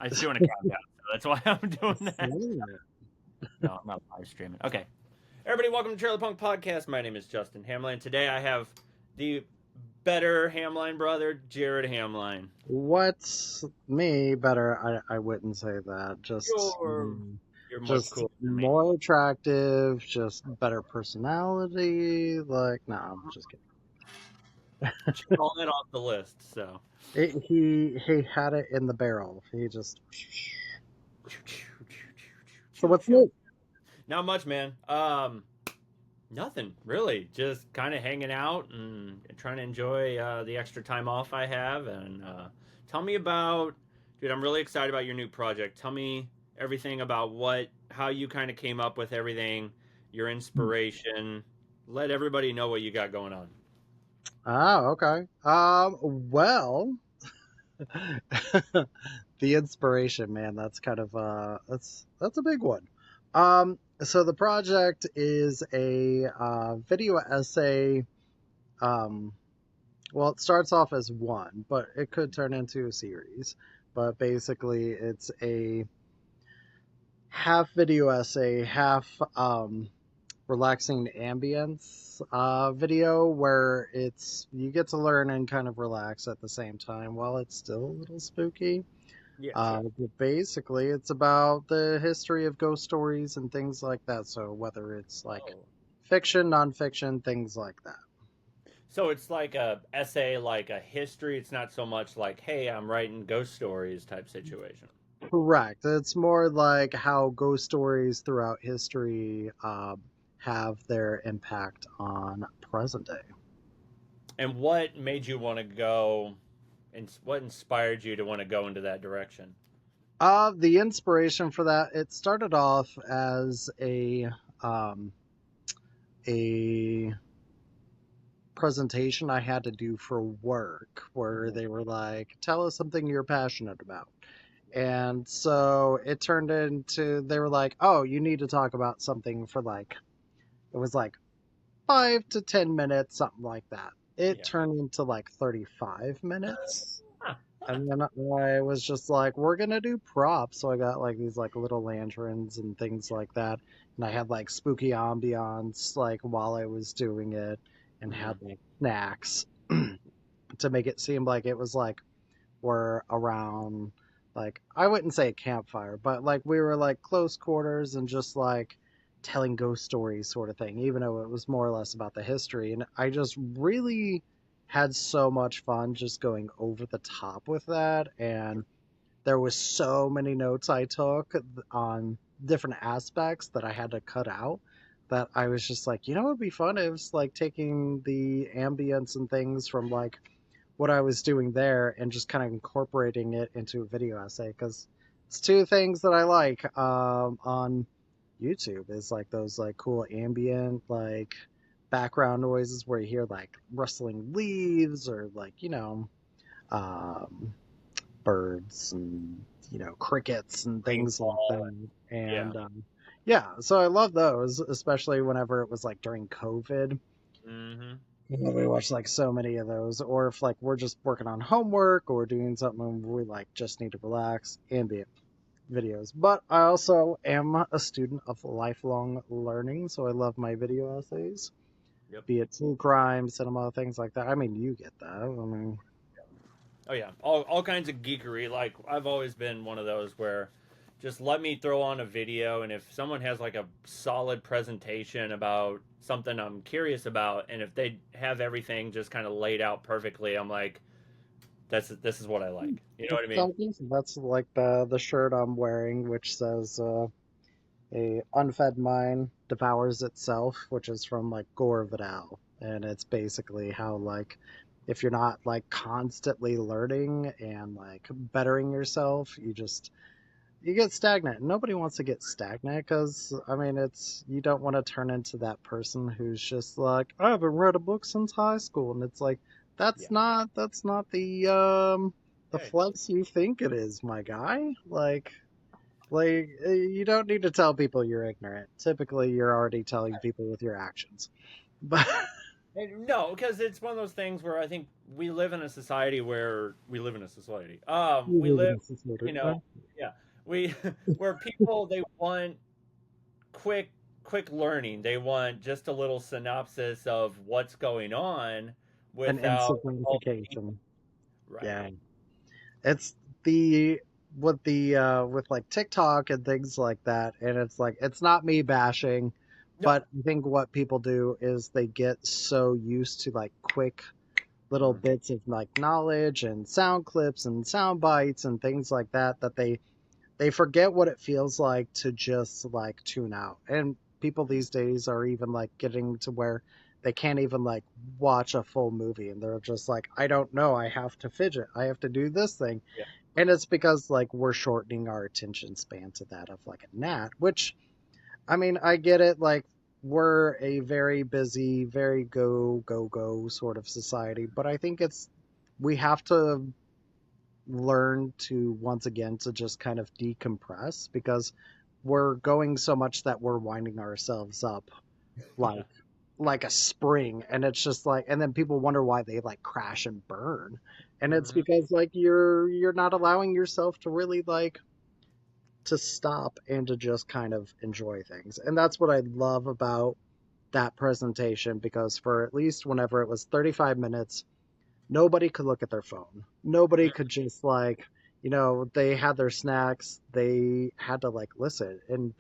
I was doing a countdown, so that's why I'm doing that. Yeah. No, I'm not live streaming. Okay. Everybody, welcome to Trailer Punk Podcast. My name is Justin Hamline. Today I have the better Hamline brother, Jared Hamline. What's me better? I wouldn't say that. Just You're you're much just cooler than me. more attractive, just better personality. Like, no, I'm just Check all that off the list. So, kidding. He had it in the barrel. He just. So what's new? not much, man. Nothing really. Just kind of hanging out and trying to enjoy the extra time off I have. And tell me about, dude. I'm really excited about your new project. Tell me everything about how you kind of came up with everything, your inspiration. Let everybody know what you got going on. Okay. Well, the inspiration, man. That's kind of that's a big one. So the project is a video essay. Um, well, it starts off as one, but it could turn into a series. But basically, it's a half video essay, half relaxing ambience video where you get to learn and kind of relax at the same time while it's still a little spooky. Yeah, sure. But basically, it's about the history of ghost stories and things like that. So whether it's like Oh. fiction, nonfiction, things like that. So it's like a essay, like a history. It's not so much like, hey, I'm writing ghost stories type situation. Correct. It's more like how ghost stories throughout history have their impact on present day. And what made you want to go, and what inspired you to want to go into that direction? The inspiration for that, it started off as um, a presentation I had to do for work where Mhm. they were like, tell us something you're passionate about. And so it turned into, they were like, oh, you need to talk about something for like, it was like 5 to 10 minutes, something like that. It Yeah. turned into like 35 minutes. Huh. And then I was just like, we're gonna do props. So I got like these like little lanterns and things like that. And I had like spooky ambiance like while I was doing it and Hmm. had like snacks to make it seem like it was like we're around like I wouldn't say a campfire, but like we were like close quarters and just like telling ghost stories sort of thing, even though it was more or less about the history. And I just really had so much fun just going over the top with that. And there was so many notes I took on different aspects that I had to cut out that I was just like, you know, it'd be fun. It was like taking the ambience and things from like what I was doing there and just kind of incorporating it into a video essay because it's two things that I like on YouTube is like those like cool ambient like background noises where you hear like rustling leaves or like um, birds and crickets and things like Rainfall. that Yeah. and yeah, so I love those, especially whenever it was like during COVID. Hmm. Yeah, we watch like so many of those, or if like we're just working on homework or doing something and we like just need to relax, ambient videos. But I also am a student of lifelong learning, so I love my video essays, Yep. be it true crime, cinema, things like that. I mean, you get that. I mean, Oh yeah. All kinds of geekery. Like I've always been one of those where just let me throw on a video, and if someone has like a solid presentation about something I'm curious about, and if they have everything just kind of laid out perfectly, I'm like, this is what I like. You know what I mean? that's like the shirt I'm wearing, which says a unfed mind devours itself, which is from like Gore Vidal, and it's basically how like if you're not like constantly learning and like bettering yourself, you get stagnant. Nobody wants to get stagnant because I mean it's you don't want to turn into that person who's just like I haven't read a book since high school, and it's like Yeah. that's not the Hey. flex you think it is, my guy. Like, you don't need to tell people you're ignorant. Typically, you're already telling people with your actions. But No, because it's one of those things where I think we live in a society where we live in a society. You We live in live, a society, you know, right? yeah, we where people they want quick quick learning. They want just a little synopsis of what's going on An without instant all the deep. gratification. Right. Yeah. It's the with like TikTok and things like that, and it's like it's not me bashing, No. but I think what people do is they get so used to like quick little Mhm. bits of like knowledge and sound clips and sound bites and things like that that they forget what it feels like to just like tune out. And people these days are even like getting to where they can't even like watch a full movie and they're just like, I don't know, I have to fidget, I have to do this thing. Yeah. And it's because like we're shortening our attention span to that of like a gnat, which I mean, I get it. Like, we're a very busy, very go sort of society, but I think we have to learn to once again to just kind of decompress because we're going so much that we're winding ourselves up Yeah. like like a spring, and it's just like, and then people wonder why they like crash and burn, and it's Mhm. because like you're not allowing yourself to really like to stop and to just kind of enjoy things. And that's what I love about that presentation because for at least whenever it was 35 minutes, nobody could look at their phone. Nobody could just like, they had their snacks, they had to like listen. And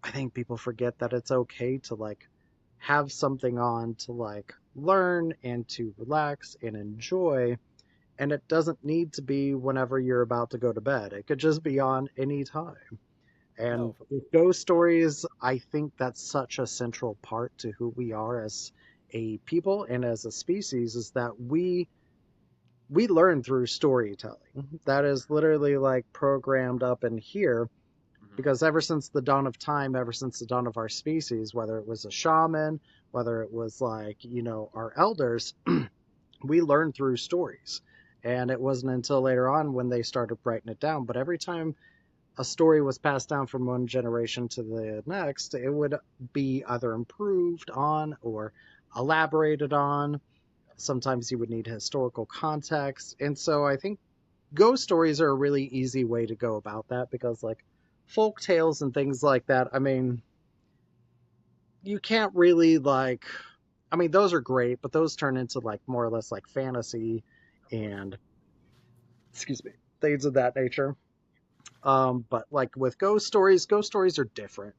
I think people forget that it's okay to like have something on to like learn and to relax and enjoy, and it doesn't need to be whenever you're about to go to bed. It could just be on any time. And No. with ghost stories, I think that's such a central part to who we are as a people and as a species is that we learn through storytelling. That is literally like programmed up in here Mhm. because ever since the dawn of time, ever since the dawn of our species, whether it was a shaman, whether it was like, our elders, we learned through stories. And it wasn't until later on when they started writing it down. But every time a story was passed down from one generation to the next, it would be either improved on or elaborated on. Sometimes you would need historical context. And so I think ghost stories are a really easy way to go about that because, like, folk tales and things like that, I mean, you can't really, like, I mean, those are great, but those turn into, like, more or less like fantasy Of course. and, excuse me, things of that nature. But like with ghost stories are different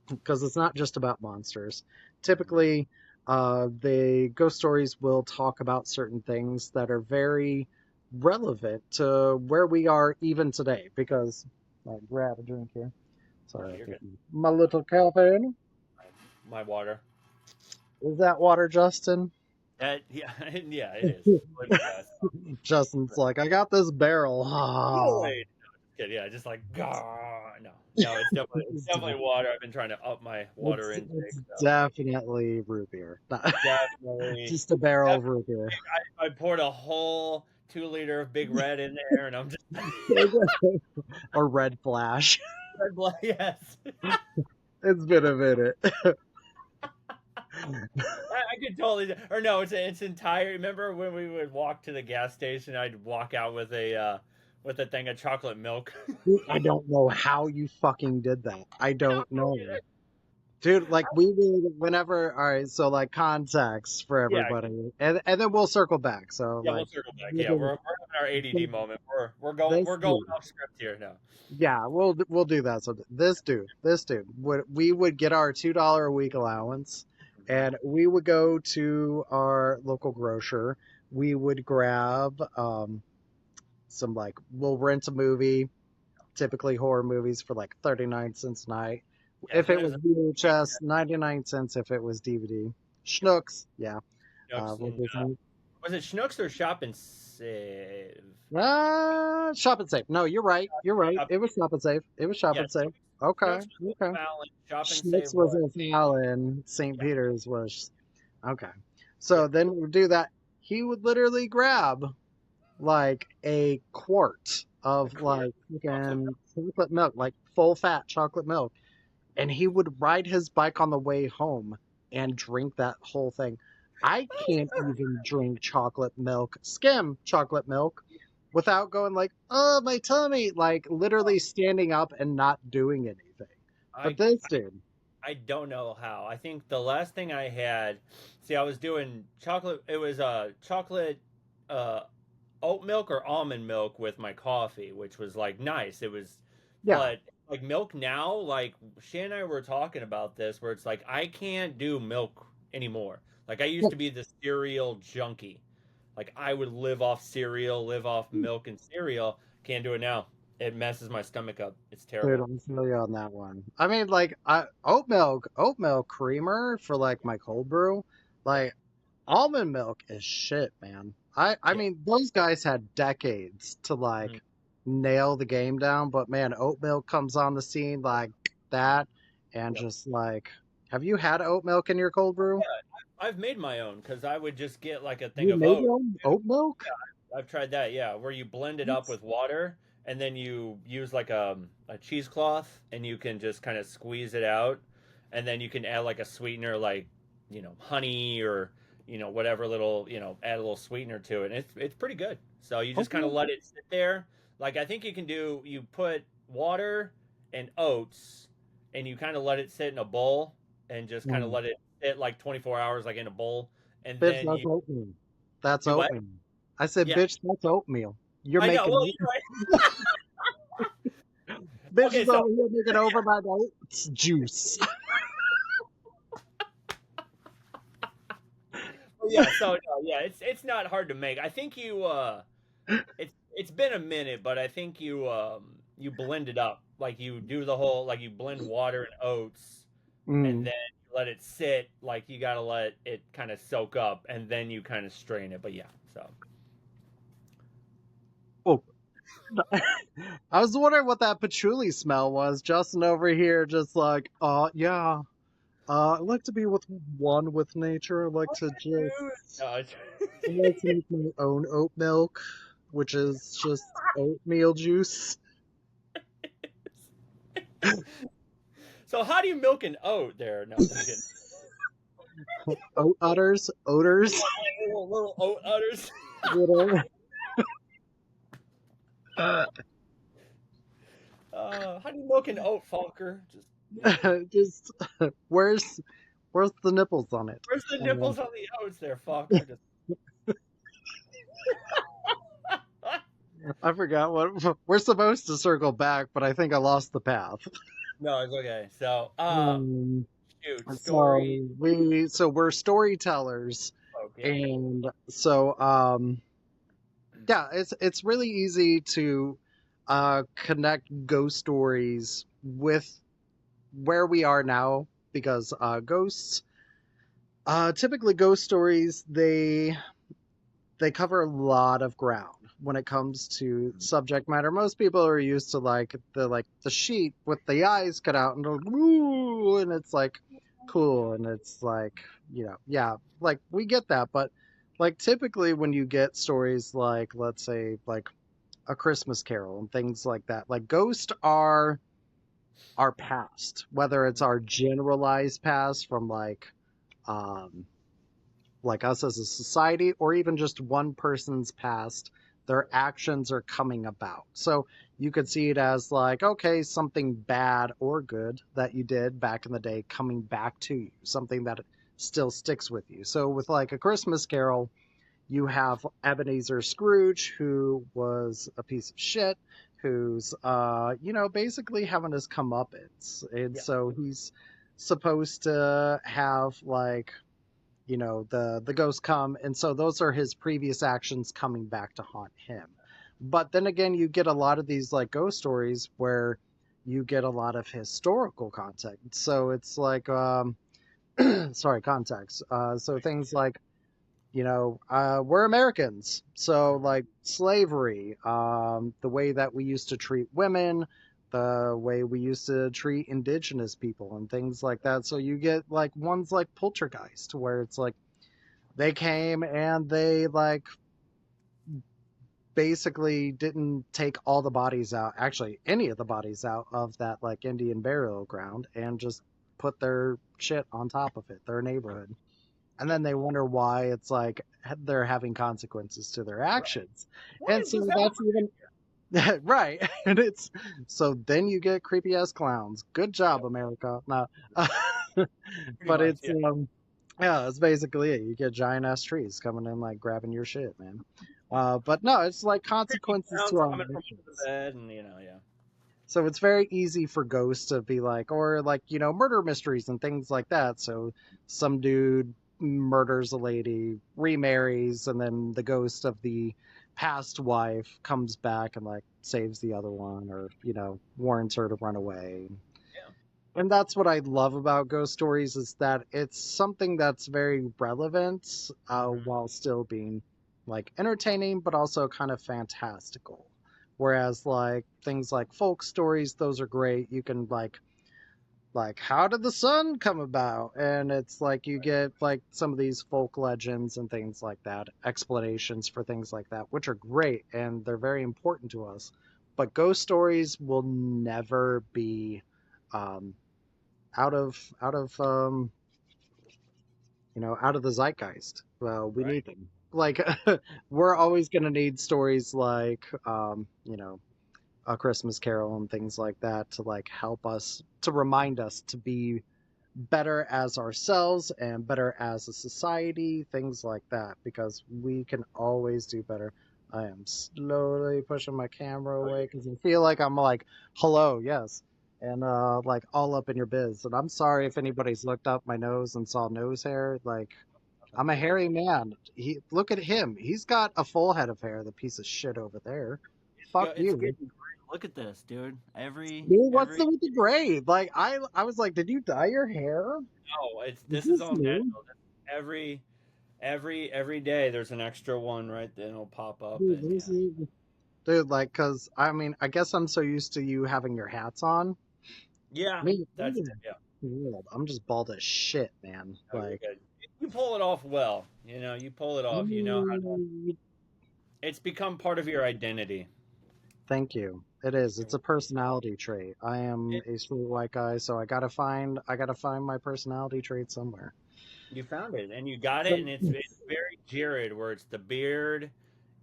because it's not just about monsters. Mhm. Typically, the ghost stories will talk about certain things that are very relevant to where we are even today. Because I grab a drink here. No, Sorry, I'll you're get good. my little caffeine. My water. Is that water, Justin? Yeah, yeah, it is. Believe me, yes. Justin's like, I got this barrel. Ah. Really? No, just kidding. Yeah, just like gah. No, no, it's definitely water. I've been trying to up my water intake, It's so definitely root beer. definitely. Just a barrel of Definitely. root beer. I poured a whole 2 liter of Big Red in there, and I'm just Or red flash. red blood. Yes, It's been a minute. I could totally. Or no, it's entire. Remember when we would walk to the gas station? I'd walk out with a thing of chocolate milk. I don't know how you fucking did that. I don't know. Dude, like we would whenever, all right, so like context for Yeah, everybody. And then we'll circle back. So yeah. We'll like circle back. we Yeah, can- we're having our ADD moment. this We're going dude. off script here now. Yeah, we'll do that. So this dude would we would get our $2 a week allowance, Hmm. and we would go to our local grocer. We would grab some like we'll rent a movie, typically horror movies for like 39 cents a night. Yeah, as If soon it as was VHS, 99 cents if it was DVD. yep, Schnooks, yeah. Schnucks We'll and do some. was it Schnucks or Shop and Save? Shop and save. No, you're right. You're right. Shop, It was shop and save. It was shop yeah, and save. Okay. Schnucks was Okay. Fallon. Shop and Save Schmitz was was in Fallon. St. yeah, Peter's was okay. yeah. So then we would do that. He would literally grab like a quart A of quart like of chocolate fucking chocolate milk, like full fat chocolate milk, and he would ride his bike on the way home and drink that whole thing. I can't even drink chocolate milk, skim chocolate milk, without going like, oh, my tummy, like literally standing up and not doing anything. But I this dude, I don't know how. I think the last thing I had, see, I was doing chocolate. It was chocolate uh oat milk or almond milk with my coffee, which was like nice. It was, yeah, but like milk now, like Shan and I were talking about this, where it's like I can't do milk anymore. Like I used to be the cereal junkie. Like I would live off cereal, live off milk and cereal. Can't do it now. It messes my stomach up. It's dude, terrible. I'm feel you on that one. I mean, like, oat milk creamer for like my cold brew, Yeah. like almond milk is shit, man. I Yeah. mean, those guys had decades to Mhm. like nail the game down, but man, oat milk comes on the scene like that, and Yep. just like, have you had oat milk in your cold brew? I've made my own because I would just get like a thing You of made oat. your own oat milk? I've tried that, yeah, where you blend it up That's with water and then you use like a cheesecloth and you can just kind of squeeze it out and then you can add like a sweetener like, honey or, whatever little, add a little sweetener to it. And it's pretty good. So you just kind of okay. let it sit there. Like I think you put water and oats and you kind of let it sit in a bowl and just kind of Mm. let it sit like 24 hours like in a bowl and Bitch, then that's you oatmeal. That's do what? oatmeal. I said, Yeah. bitch, that's oatmeal. You're I know. making Well, you're right. bitch Okay, is so over here making overnight oats juice. yeah, so no, yeah, it's not hard to make. I think it's been a minute, but I think you blend it up. Like you do the whole like you blend water and oats and Mm. then you let it sit, like you gotta let it kind of soak up and then you kind of strain it. But yeah, so Oh, I was wondering what that patchouli smell was. Justin over here, just like, yeah. I like to be with one with nature. I like to make my own oat milk, which is just oatmeal juice. so how do you milk an oat there? No, I'm kidding. Oat udders, odors, Little oat udders. whatever. Uh, How do you milk an oat, Falker? Just just where's the nipples on it? where's the Um, nipples on the oats there, Falker? Just I forgot what we're supposed to circle back, but I think I lost the path. no, it's okay. So, Um, shoot, story. we're storytellers, Oh, yeah. and so yeah, it's really easy to connect ghost stories with where we are now because typically ghost stories they cover a lot of ground when it comes to subject matter. Most people are used to like the sheet with the eyes cut out and they're like, "Ooh," and it's like cool and it's like, yeah, like we get that, but like typically when you get stories like, let's say, like A Christmas Carol and things like that, like ghosts are our past, whether it's our generalized past from um like us as a society or even just one person's past, their actions are coming about. So you could see it as like, okay, something bad or good that you did back in the day coming back to you, something that still sticks with you. So with like A Christmas Carol, you have Ebenezer Scrooge, who was a piece of shit, who's basically having his comeuppance, and Yeah. so he's supposed to have like, the ghosts come, and so those are his previous actions coming back to haunt him. But then again, you get a lot of these like ghost stories where you get a lot of historical context, so it's like sorry, context, so things like, we're Americans, so like slavery, the way that we used to treat women, the way we used to treat indigenous people and things like that. So you get like ones like Poltergeist, where it's like they came and they like basically didn't take all the bodies out, actually any of the bodies out of that like Indian burial ground, and just put their shit on top of it, their neighborhood. and then they wonder why it's like they're having consequences to their actions. Why And is so this that's happening? even right. And it's so then you get creepy ass clowns. Good job, Yep, America. No. pretty But much. it's Yeah. yeah, that's basically it. You get giant ass trees coming in like grabbing your shit, man. But no, it's like Creepy consequences to sounds our coming from under the actions. bed, and yeah. So it's very easy for ghosts to be like, or like, murder mysteries and things like that. So some dude murders a lady, remarries, and then the ghost of the past wife comes back and like saves the other one or, warns her to run away. Yeah. And that's what I love about ghost stories is that it's something that's very relevant Hmm. while still being like entertaining, but also kind of fantastical. Whereas like things like folk stories, those are great. You can like how did the sun come about? And it's like you get like some of these folk legends and things like that, explanations for things like that, which are great and they're very important to us. But ghost stories will never be um, out of the zeitgeist. Well, we Right. need them. Like we're always going to need stories like A Christmas Carol and things like that to like help us to remind us to be better as ourselves and better as a society, things like that, because we can always do better. I am slowly pushing my camera Oh, away because I feel like I'm like, hello, yes, and like all up in your biz. And I'm sorry if anybody's looked up my nose and saw nose hair. Like, nothing I'm a big. hairy man. Look at him. He's got a full head of hair. The piece of shit over there. Fuck It's you. getting great. Look at this, dude. Dude, what's Every the with the grade? Like I was like, did you dye your hair? no, it's Is this is this all new? natural. Every every day there's an extra one right then it'll pop up Dude, and yeah. dude, like, cause I mean, I guess I'm so used to you having your hats on. Yeah, Me, that's it. Yeah. I'm just bald as shit, man. No, you're Like, good. You pull it off well. You pull it I off. You know how to. mean, It's become part of your identity. thank you. It is. You're It's a welcome. personality trait. I am It, a straight white guy, so I gotta find my personality trait somewhere. you found it and you got So, it, and it's very Jared, where it's the beard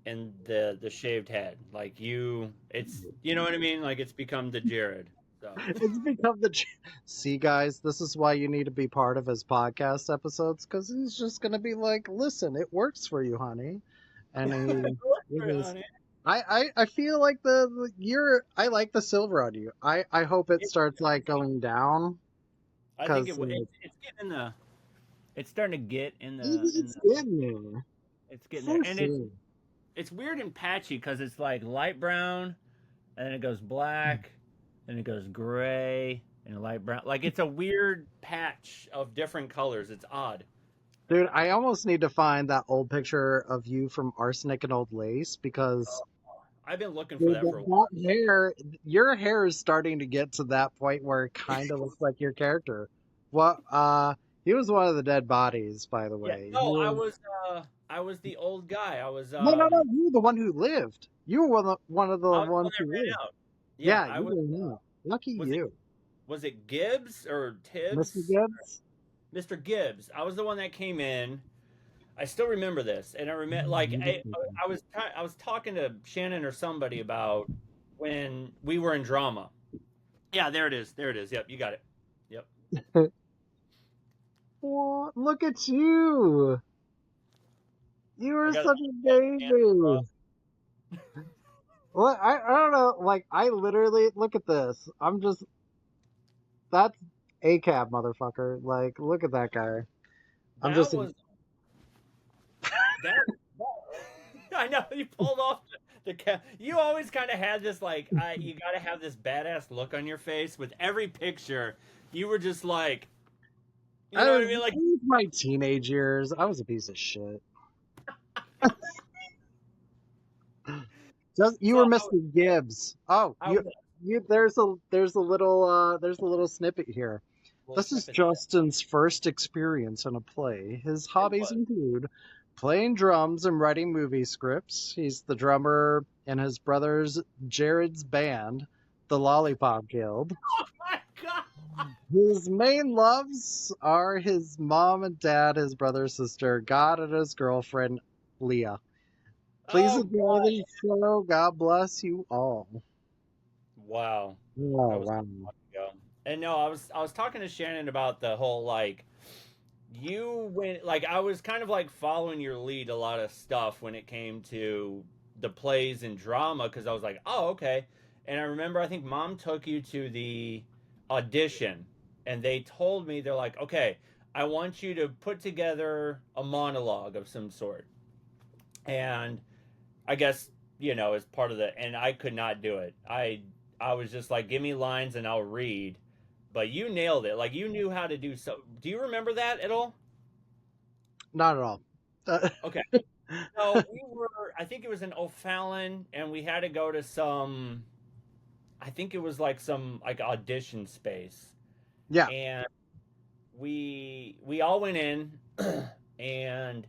and the shaved head. Like it's you know what I mean. Like it's become the Jared. So it's become the. See, guys, this is why you need to be part of his podcast episodes, because he's just gonna be like, "Listen, it works for you, honey," and he goes, honey. I feel like you're I like the silver on you. I hope it It, starts like going down I think because it's getting in the it's starting to get in it's the getting there it's getting there for and sure. it's weird and patchy because it's like light brown and then it goes black and it goes gray and light brown like it's a weird patch of different colors. It's odd. It's Dude, odd. I almost need to find that old picture of you from Arsenic and Old Lace because Oh, I've been looking for dude, that for a while. that hair, your hair is starting to get to that point where it kind of looks like your character. What? He was one of the dead bodies, by the Yeah, way. no, I was the old guy. No, no, no. You were the one who lived. You were one of the I was the one ones that who ran lived. out. Yeah, Yeah, I you was. were not. Lucky Was it you, Gibbs or Mr. Tibbs? Gibbs. Mr. Gibbs. I was the one that came in. I still remember this, and I remember like I was talking to Shannon or somebody about when we were in drama. Yeah, there it is. There it is. Yep, you got it. Yep. Oh, look at you. You I are got such a got the hands baby. crossed. Well, I don't know. Like, I literally, look at this. That's a cab, motherfucker. Like, look at that guy. I'm That just, was that. I know you pulled off You always kind of had this like you got to have this badass look on your face with every picture. You were just like, you know what I mean? Like, it was my teenage years. I was a piece of shit. Just, you so were Mr. Gibbs. Oh, I was there's a little snippet here. a little This is snippet. Justin's first experience in a play. His It hobbies was. include playing drums and writing movie scripts. He's the drummer in his brother's Jared's band, the Lollipop Guild. Oh my god! His main loves are his mom and dad, his brother, sister, God, and his girlfriend, Leah. Please Oh enjoy God! the show. God bless you all. Wow, that Oh, was a wow. long ago. And no, I was talking to Shannon about the whole like you went like I was kind of like following your lead a lot of stuff when it came to the plays and drama because I was like, oh okay. And I remember I think mom took you to the audition and they told me they're like, okay, I want you to put together a monologue of some sort. And I guess, as part of the and I could not do it. I was just like, give me lines and I'll read. But you nailed it. Like you knew how to do so. Do you remember that at all? Not at all. Okay. So we were, I think it was in O'Fallon, and we had to go to some, I think it was like some like audition space, Yeah. and we all went in, and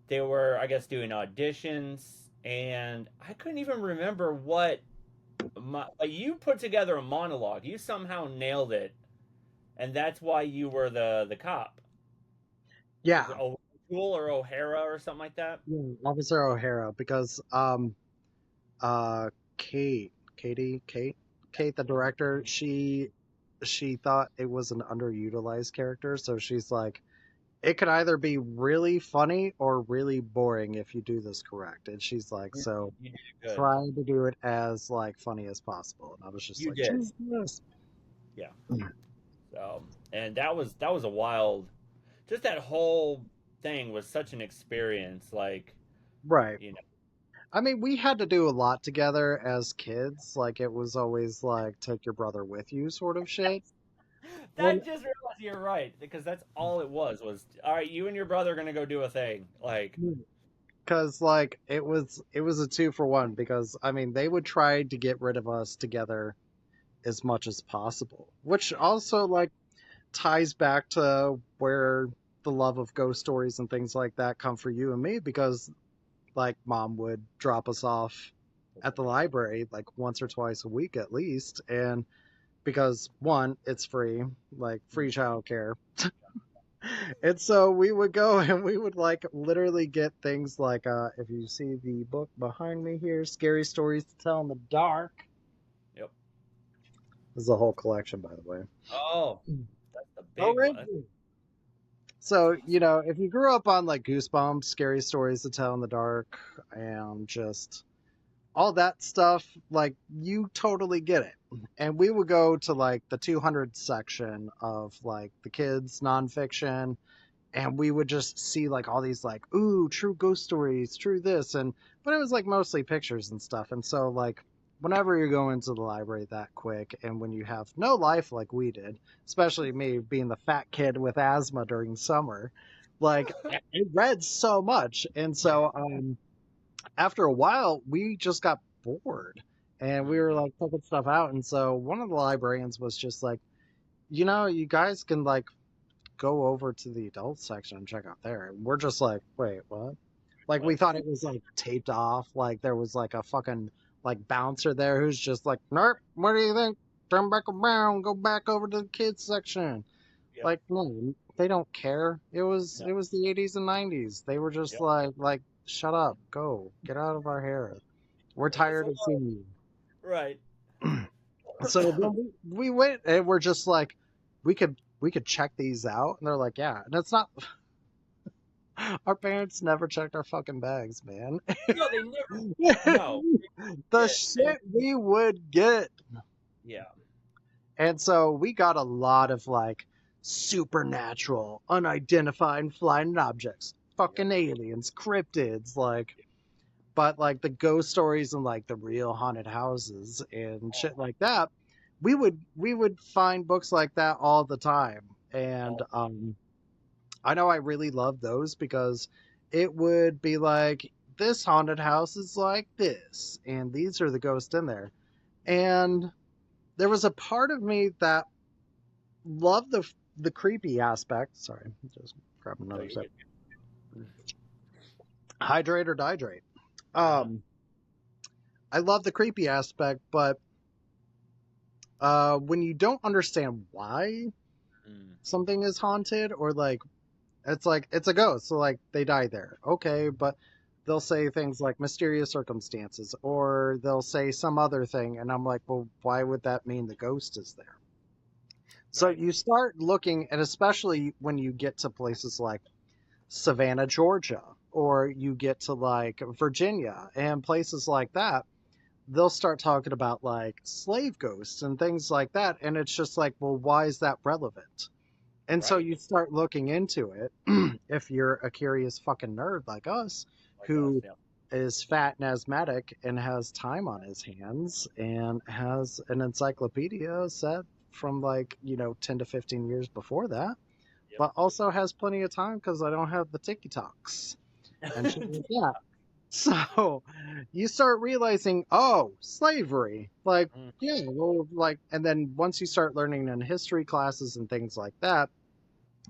they were, I guess, doing auditions, and I couldn't even remember what like, you put together a monologue. You somehow nailed it, and that's why you were the cop. Was it Yeah. O'Toole or O'Hara or something like that? Yeah, Officer O'Hara, because uh Kate, the director, she thought it was an underutilized character, so she's like, it could either be really funny or really boring if you do this correct. And she's like, so You did it good. try to do it as like funny as possible. And I was just You like, did. Jesus. Yeah. So, and that was a wild. Just that whole thing was such an experience. Like, Right. you know, I mean, we had to do a lot together as kids. Like, it was always like, take your brother with you sort of shit. And that just realized you're right because that's all it was all right. You and your brother are gonna go do a thing. Like, because like it was a 2 for 1, because I mean they would try to get rid of us together as much as possible, which also like ties back to where the love of ghost stories and things like that come for you and me, because like mom would drop us off at the library like once or twice a week at least, and because one, it's free, like free childcare. And so we would go and we would like literally get things like, if you see the book behind me here, Scary Stories to Tell in the Dark. yep. This is a whole collection, by the way. Oh, that's the Oh, big right. one. That's So, awesome. if you grew up on like Goosebumps, Scary Stories to Tell in the Dark, and just all that stuff, like you totally get it. And we would go to like the 200 section of like the kids nonfiction, and we would just see like all these like, ooh, true ghost stories, true this, and but it was like mostly pictures and stuff. And so like whenever you're going to the library that quick, and when you have no life like we did, especially me being the fat kid with asthma during summer, like I read so much. And so after a while we just got bored, and we were Hmm. like checking stuff out. And so one of the librarians was just like, you guys can like go over to the adult section and check out there. And we're just like, wait, what? Like we What? thought it was like taped off. Like there was like a fucking like bouncer there who's just like, nope, what do you think? Turn back around, go back over to the kids section. Yep. Like, no, they don't care. It was No. it was the 80s and 90s. They were just Yep. like, shut up, go, get out of our hair. We're Leave us tired of alone. seeing Right. you. So then we went and we're just like, we could check these out, and they're like, yeah. And it's not, our parents never checked our fucking bags, man. No, they never. No. The Yeah. And shit we would get. yeah. And so we got a lot of like supernatural, unidentified flying objects, Yep. fucking aliens, cryptids, like, but like the ghost stories and like the real haunted houses and Oh, shit like that. We would find books like that all the time. And all I know I really love those because it would be like, this haunted house is like this, and these are the ghosts in there. And there was a part of me that loved the creepy aspect. Sorry, just grab no, another you're sip. good. Hydrate or dihydrate. Uh huh. I love the creepy aspect, but When you don't understand why Mm, something is haunted, or like it's a ghost, so like they died there. Okay, but they'll say things like mysterious circumstances, or they'll say some other thing, and I'm like, well, why would that mean the ghost is there? So right. you start looking, and especially when you get to places like Savannah, Georgia, or you get to like Virginia and places like that, they'll start talking about like slave ghosts and things like that. And it's just like, well, why is that relevant? And so Right. you start looking into it if you're a curious fucking nerd like us Like us. who Yeah. is fat and asthmatic and has time on his hands and has an encyclopedia set from like, 10 to 15 years before that, but also has plenty of time because I don't have the TikToks and shit Yep. like that. So you start realizing, oh, slavery. Like, Mm, yeah, well, like, and then once you start learning in history classes and things like that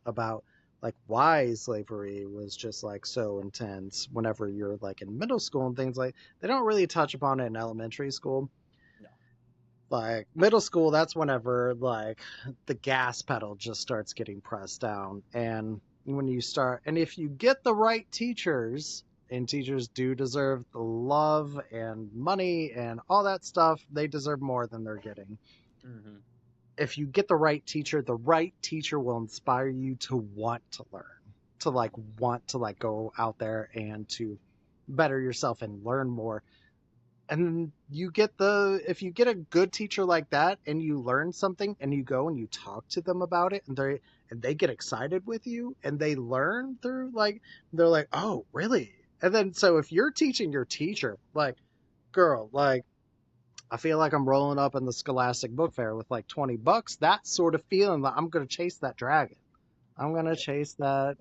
about like why slavery was just like so intense whenever you're like in middle school and things like, they don't really touch upon it in elementary school. no. Like middle school, that's whenever like the gas pedal just starts getting pressed down. And when you start, and if you get the right teachers, and teachers do deserve the love and money and all that stuff, they deserve more than they're getting. Hmm. If you get the right teacher will inspire you to want to learn, to like want to like go out there and to better yourself and learn more. And you get if you get a good teacher like that and you learn something and you go and you talk to them about it, and they get excited with you and they learn through, like, they're like, oh really? And then so if you're teaching your teacher, like, girl, like, I feel like I'm rolling up in the Scholastic Book Fair with like $20, that sort of feeling that I'm gonna chase that dragon. I'm gonna Yeah. chase that.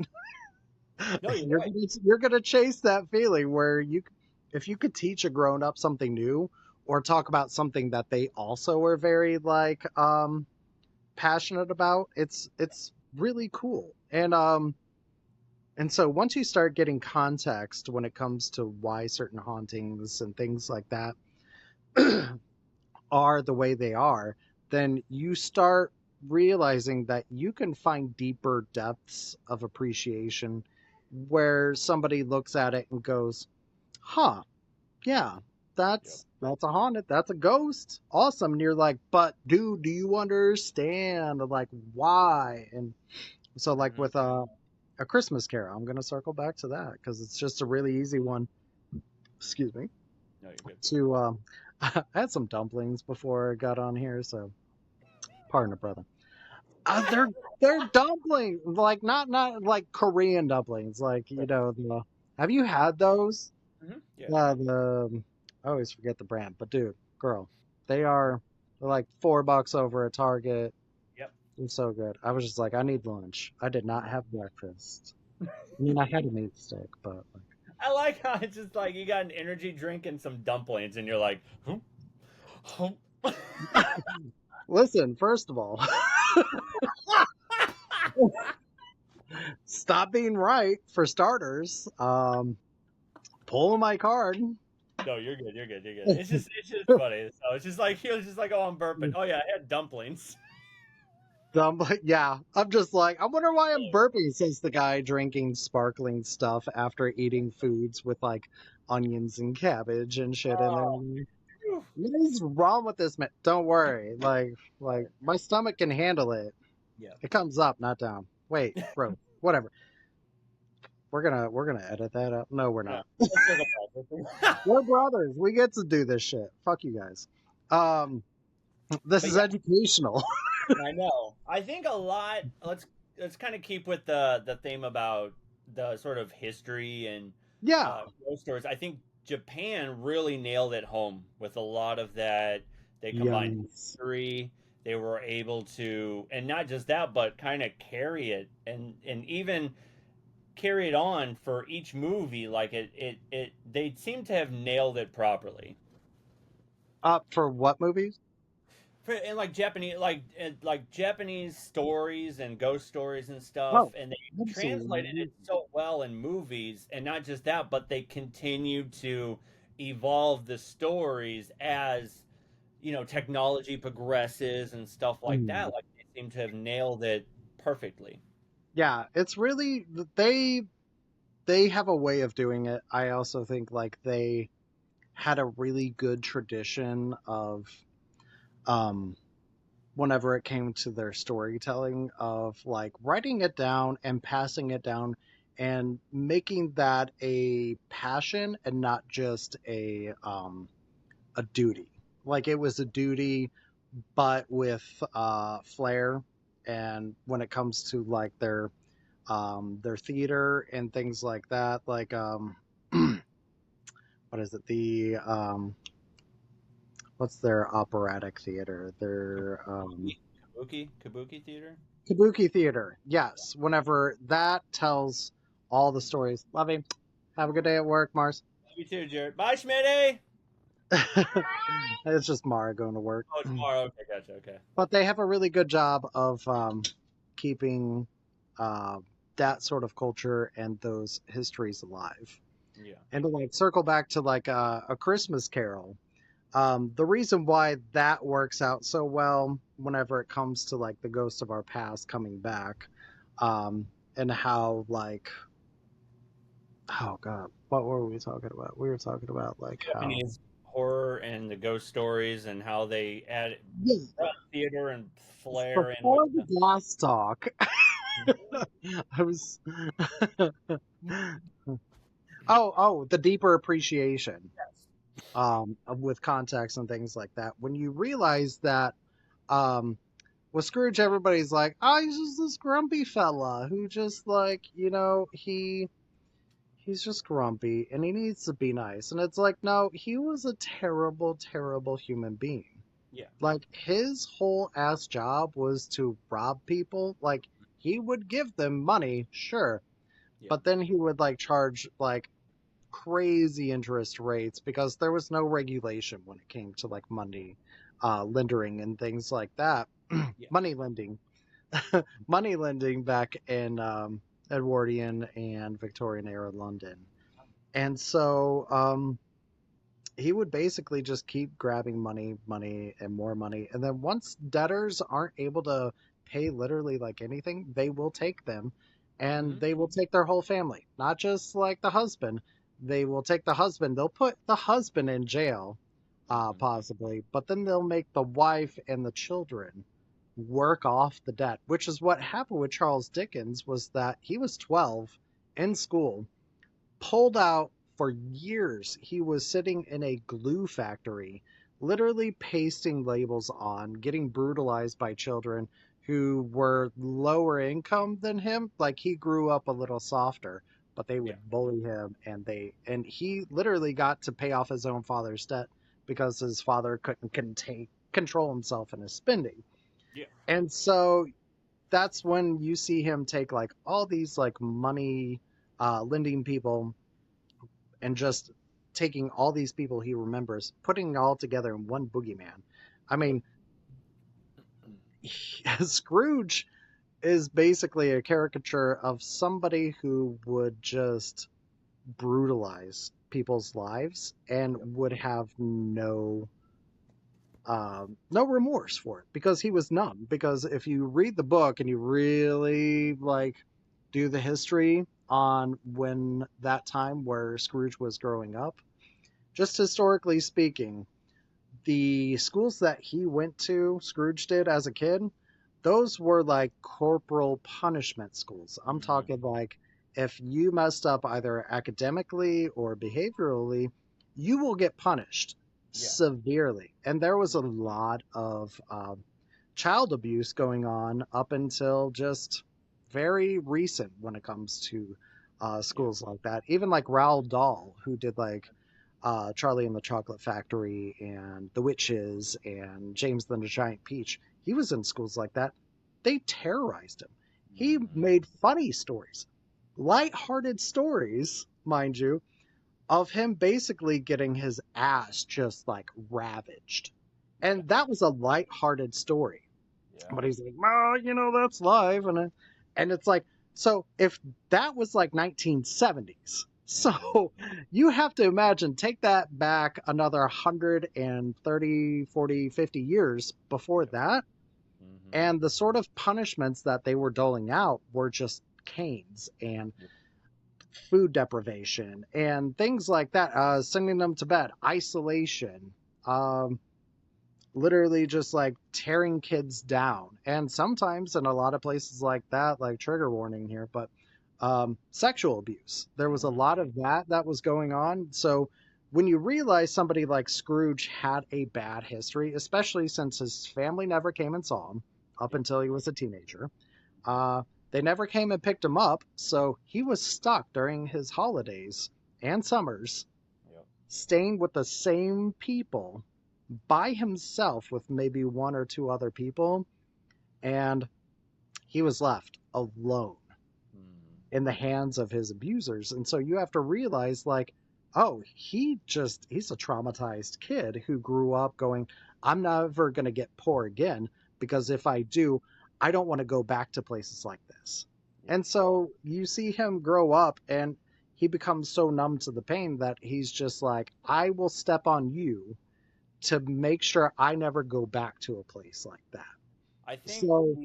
No, you're you're right. gonna chase that feeling where if you could teach a grown up something new, or talk about something that they also are very like passionate about, it's really cool. And so once you start getting context when it comes to why certain hauntings and things like that are the way they are, then you start realizing that you can find deeper depths of appreciation where somebody looks at it and goes, huh, yeah, Yep. that's a haunted, that's a ghost, awesome. And you're like, but dude, do you understand like why? And so like Hmm. with a Christmas Carol, I'm gonna circle back to that because it's just a really easy one. Excuse me. No, you're good. To I had some dumplings before I got on here, so pardon a brother. They're dumplings, like not like Korean dumplings, like, Right. the. Have you had those? Yeah. The I always forget the brand, but dude, girl, they're like $4 over at Target. Yep. They're so good. I was just like, I need lunch. I did not have breakfast. I mean, I had a meat stick, but I like how it's just like you got an energy drink and some dumplings, and you're like, "Huh? Huh?" like, listen, first of all, stop being right for starters. Pulling my card. No, you're good. You're good. You're good. It's just funny. So it's just like he was just like, oh, I'm burping. Oh yeah, I had dumplings. Dumbly, yeah. I'm just like, I wonder why I'm burping, says the guy drinking sparkling stuff after eating foods with like onions and cabbage and shit in there. Oh, phew. What is wrong with this man? Don't worry. Like my stomach can handle it. Yeah. It comes up, not down. Wait, bro. Whatever. We're gonna edit that out. No, we're No. not. Let's circle back. We're brothers. We get to do this shit. Fuck you guys. Um, this But is yeah, educational. I know. I think a lot. Let's kind of keep with the theme about the sort of history and Yeah. ghost stories. I think Japan really nailed it home with a lot of that. They combined Yes. history. They were able to, and not just that, but kind of carry it and even carry it on for each movie. Like it they seem to have nailed it properly. For what movies? And like Japanese like Japanese stories and ghost stories and stuff, Oh, and they translated it absolutely. so well in movies, and not just that, but they continued to evolve the stories as technology progresses and stuff like Mm. that. Like they seem to have nailed it perfectly. Yeah, it's really they have a way of doing it. I also think like they had a really good tradition of um whenever it came to their storytelling of like writing it down and passing it down and making that a passion and not just a duty. Like it was a duty but with flair. And when it comes to like their theater and things like that, like what is it, the what's their operatic theater, their Kabuki theater. Kabuki theater. Yes, whenever that tells all the stories. Love you. Have a good day at work, Mars. You too, Jared. Bye, Schmitty. It's just Mara going to work. Oh, tomorrow. Okay, gotcha. Okay. But they have a really good job of keeping uh, that sort of culture and those histories alive. Yeah. And to like circle back to like a Christmas Carol, the reason why that works out so well whenever it comes to like the ghosts of our past coming back, and how like, oh god, what were we talking about? We were talking about like how, Japanese horror and the ghost stories and how they add yeah, theater and flair in with before the glass talk, I was the deeper appreciation with context and things like that. When you realize that um, with Scrooge, everybody's like, oh, he's just this grumpy fella who just like, he's just grumpy and he needs to be nice. And it's like, no, he was a terrible, terrible human being. yeah. Like his whole ass job was to rob people. Like he would give them money, sure, Yeah. but then he would like charge like crazy interest rates because there was no regulation when it came to like money lending and things like that. Yeah. Money lending, money lending back in Edwardian and Victorian era London. And so he would basically just keep grabbing money, money, and more money. And then once debtors aren't able to pay literally like anything, they will take them and Mm-hmm. they will take their whole family, not just like the husband. They will take the husband, they'll put the husband in jail, Mm-hmm. possibly, but then they'll make the wife and the children work off the debt, which is what happened with Charles Dickens was that he was 12 in school, pulled out for years. He was sitting in a glue factory, literally pasting labels on, getting brutalized by children who were lower income than him. Like he grew up a little softer, but they Yeah. would bully him and he literally got to pay off his own father's debt because his father couldn't control himself in his spending. Yeah. And so that's when you see him take like all these like money lending people and just taking all these people he remembers, putting it all together in one boogeyman. I Yep. mean, Scrooge is basically a caricature of somebody who would just brutalize people's lives and Yep. would have no remorse for it because he was numb. Because if you read the book and you really like do the history on when that time where Scrooge was growing up, just historically speaking, the schools that he went to, Scrooge did as a kid, those were like corporal punishment schools. I'm Mm-hmm. talking like if you messed up either academically or behaviorally, you will get punished Yeah. severely. And there was a lot of child abuse going on up until just very recent when it comes to Yeah. schools like that. Even like Roald Dahl, who did like Charlie and the Chocolate Factory and The Witches and James and the Giant Peach. He was in schools like that. They terrorized him. He Mm-hmm. made funny stories, light-hearted stories, mind you, of him basically getting his ass just like ravaged. Yeah. And that was a light-hearted story. Yeah. But he's like, well, that's live. And it's like, so if that was like 1970s, So you have to imagine, take that back another 130, 40, 50 years before Yep. that, Mm-hmm. and the sort of punishments that they were doling out were just canes and Yep. food deprivation and things like that, sending them to bed, isolation, um, literally just like tearing kids down. And sometimes in a lot of places like that, like trigger warning here, but sexual abuse. There was a Mm-hmm. lot of that was going on. So when you realize somebody like Scrooge had a bad history, especially since his family never came and saw him up Yep. until he was a teenager, uh, they never came and picked him up. So he was stuck during his holidays and summers, Yep. staying with the same people by himself with maybe one or two other people, and he was left alone Mm-hmm. in the hands of his abusers. And so you have to realize, like, oh, he's a traumatized kid who grew up going, I'm never going to get poor again, because if I do, I don't want to go back to places like this. Yep. And so you see him grow up, and he becomes so numb to the pain that he's just like, I will step on you to make sure I never go back to a place like that. I think So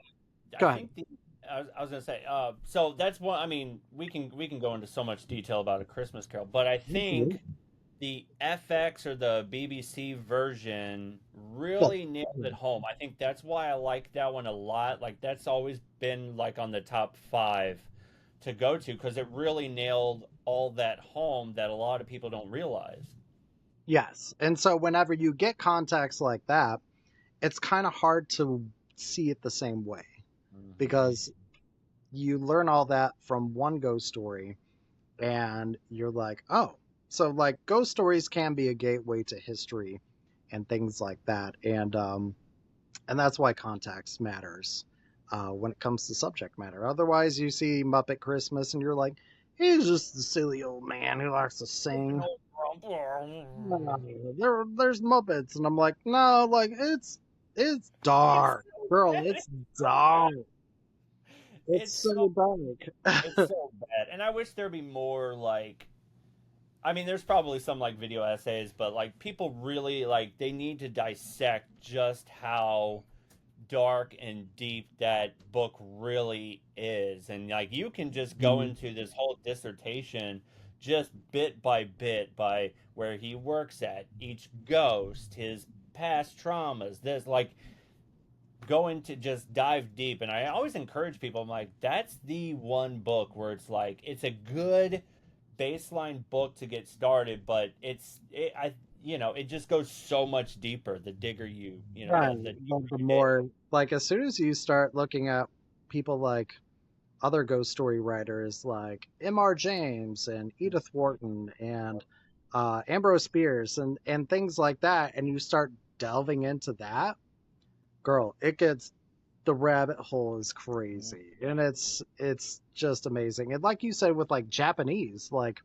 I go ahead. think the I was gonna say so that's one. I mean, we can go into so much detail about A Christmas Carol, but I Mhm. think the FX or the BBC version Well, really nailed it home. I think that's why I like that one a lot. Like that's always been like on the top five to go to because it really nailed all that home that a lot of people don't realize. yes. And so whenever you get context like that, it's kind of hard to see it the same way, Hmm. because you learn all that from one ghost story and you're like, oh, so like ghost stories can be a gateway to history and things like that. And that's why context matters when it comes to subject matter. Otherwise, you see Muppet Christmas and you're like, he's just the silly old man who likes to sing. No, there's Muppets, and I'm like, no, like it's It's dark, so girl. bad. It's dark. It's It's so so dark. it's so bad. And I wish there'd be more like I mean there's probably some like video essays, but like people really like they need to dissect just how dark and deep that book really is. And like you can just go Mhm. into this whole dissertation just bit by where he works at, each ghost, his past traumas, this like going to just dive deep. And I always encourage people, I'm like, that's the one book where it's like it's a good baseline book to get started, but I it just goes so much deeper the digger Right. the But deeper the you dig. more, like, as soon as you start looking at people like other ghost story writers like M.R. James and Edith Wharton and Ambrose Bierce and things like that, and you start delving into that, girl, it gets, the rabbit hole is crazy, and it's just amazing. And like you said, with like Japanese, like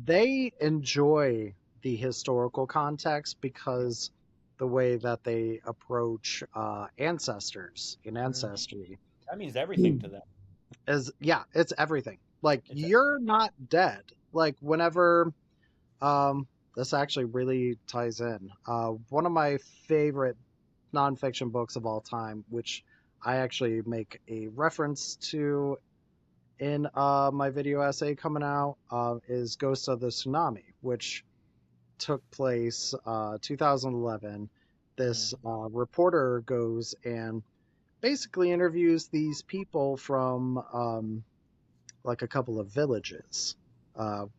they enjoy the historical context Yep. because the way that they approach ancestors in Mhm. ancestry That means everything to them. is, yeah, it's everything. Like It's you're not dead. Like whenever this actually really ties in. One of my favorite nonfiction books of all time, which I actually make a reference to in my video essay coming out, is Ghost of the Tsunami, which took place 2011. This Mhm. reporter goes and basically interviews these people from like a couple of villages,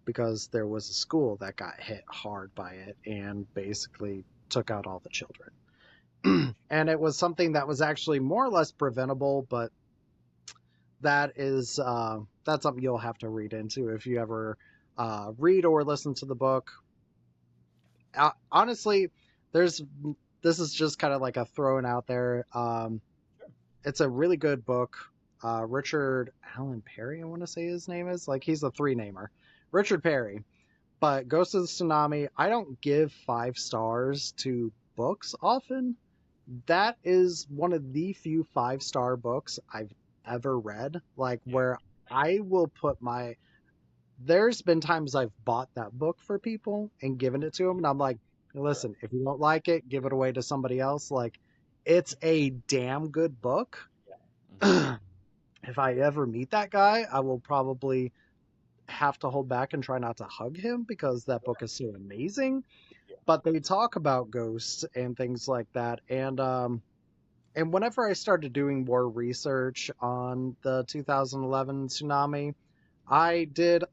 because there was a school that got hit hard by it and basically took out all the children. And it was something that was actually more or less preventable, but that's something you'll have to read into if you ever read or listen to the book. Honestly, there's this is just kind of like a throwing out there. Sure. It's a really good book. Richard Allen Perry, I want to say his name is, like, he's a three namer. Richard Perry. But Ghost of the Tsunami, I don't give 5 stars to books often. That is one of the few 5-star books I've ever read. Like Yeah. where I will put there's been times I've bought that book for people and given it to them, and I'm like, Sure. listen, if you don't like it, give it away to somebody else. Like, it's a damn good book. Yeah. Hmm. If I ever meet that guy, I will probably have to hold back and try not to hug him because that book is so amazing. Yeah. But they talk about ghosts and things like that, and whenever I started doing more research on the 2011 tsunami, I did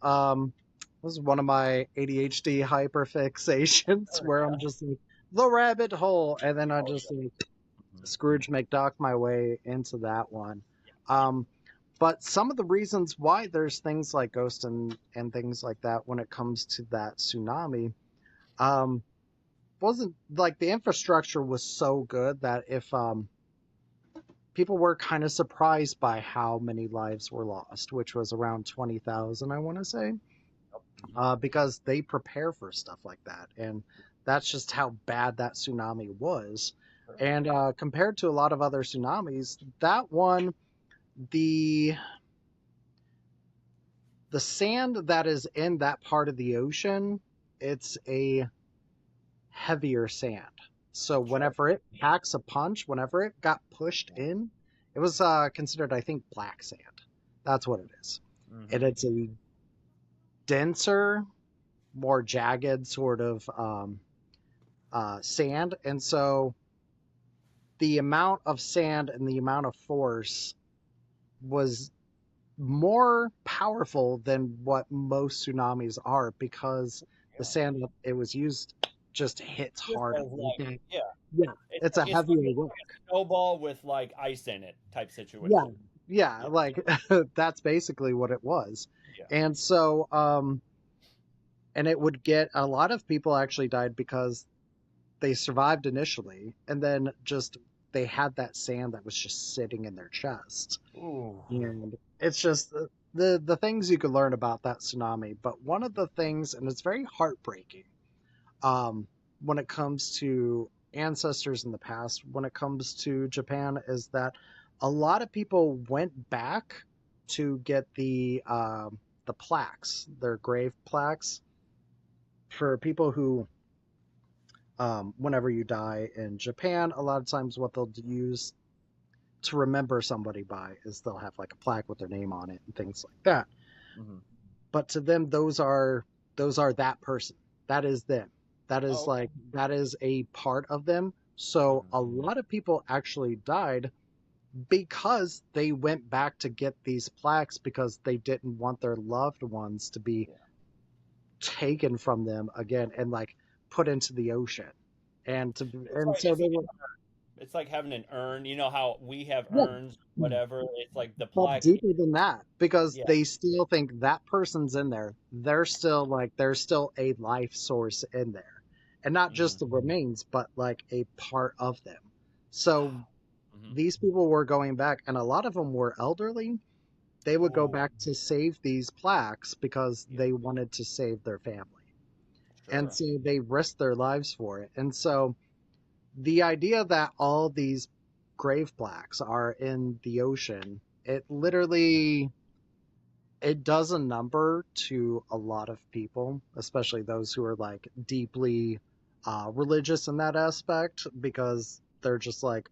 this is one of my ADHD hyperfixations Oh, where I'm yeah. just like the rabbit hole, and then I Oh, just like yeah. Hmm. Scrooge McDuck my way into that one. Um, but some of the reasons why there's things like ghosts and things like that when it comes to that tsunami, um, wasn't like the infrastructure was so good that if people were kind of surprised by how many lives were lost, which was around 20,000, I want to say, Yep. Hmm. because they prepare for stuff like that. And that's just how bad that tsunami was. Sure. And compared to a lot of other tsunamis, that one, the the sand that is in that part of the ocean, it's a heavier sand. So Sure. whenever it packs a punch, whenever it got pushed in, it was considered, I think, black sand. That's what it is. And Hmm. it's a denser, more jagged sort of sand. And so the amount of sand and the amount of force was more powerful than what most tsunamis are because the Yeah. sand that it was used just hits Just harder. as like, yeah, Yeah, it's a it's like heavier rock. a snowball with like ice in it type Yeah, situation. yeah, Yeah. like that's basically what it was. Yeah. And so, and it would get a lot of people actually died because they survived initially, and then just they had that sand that was just sitting in their chest. Ooh. And it's just the things you could learn about that tsunami. But one of the things, and it's very heartbreaking, um, when it comes to ancestors in the past, when it comes to Japan, is that a lot of people went back to get the plaques, their grave plaques, for people who, whenever you die in Japan, a lot of times what they'll use to remember somebody by is they'll have like a plaque with their name on it and things like that. Hmm. But to them, those are that person. That is them. That Oh, is okay. like that is a part of them. So Hmm. a lot of people actually died because they went back to get these plaques because they didn't want their loved ones to be Yeah. taken from them again and like put into the ocean. It's And like so they were, it's like having an urn. You know how we have yeah, urns, whatever. It's like the but plaque. deeper than that because Yeah. they still think that person's in there. They're still like there's still a life source in there, and not Hmm. just the remains, but like a part of them. So Wow. Hmm. these people were going back, and a lot of them were elderly. They would go Oh, back to save these plaques because yeah. they wanted to save their family, and Sure. so they risked their lives for it. And so the idea that all these grave plaques are in the ocean, it literally it does a number to a lot of people, especially those who are like deeply religious in that aspect, because they're just like,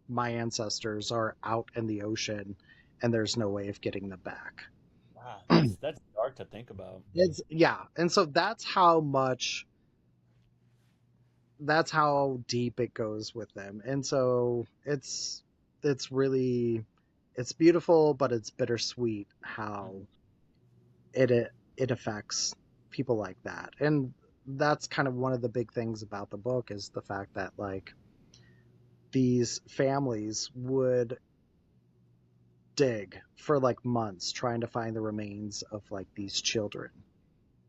my ancestors are out in the ocean and there's no way of getting them back. Wow. That's dark to think about. It's, yeah. And so that's how deep it goes with them. And so it's really, it's beautiful, but it's bittersweet how Mhm. it affects people like that. And that's kind of one of the big things about the book is the fact that like these families would dig for like months trying to find the remains of like these children.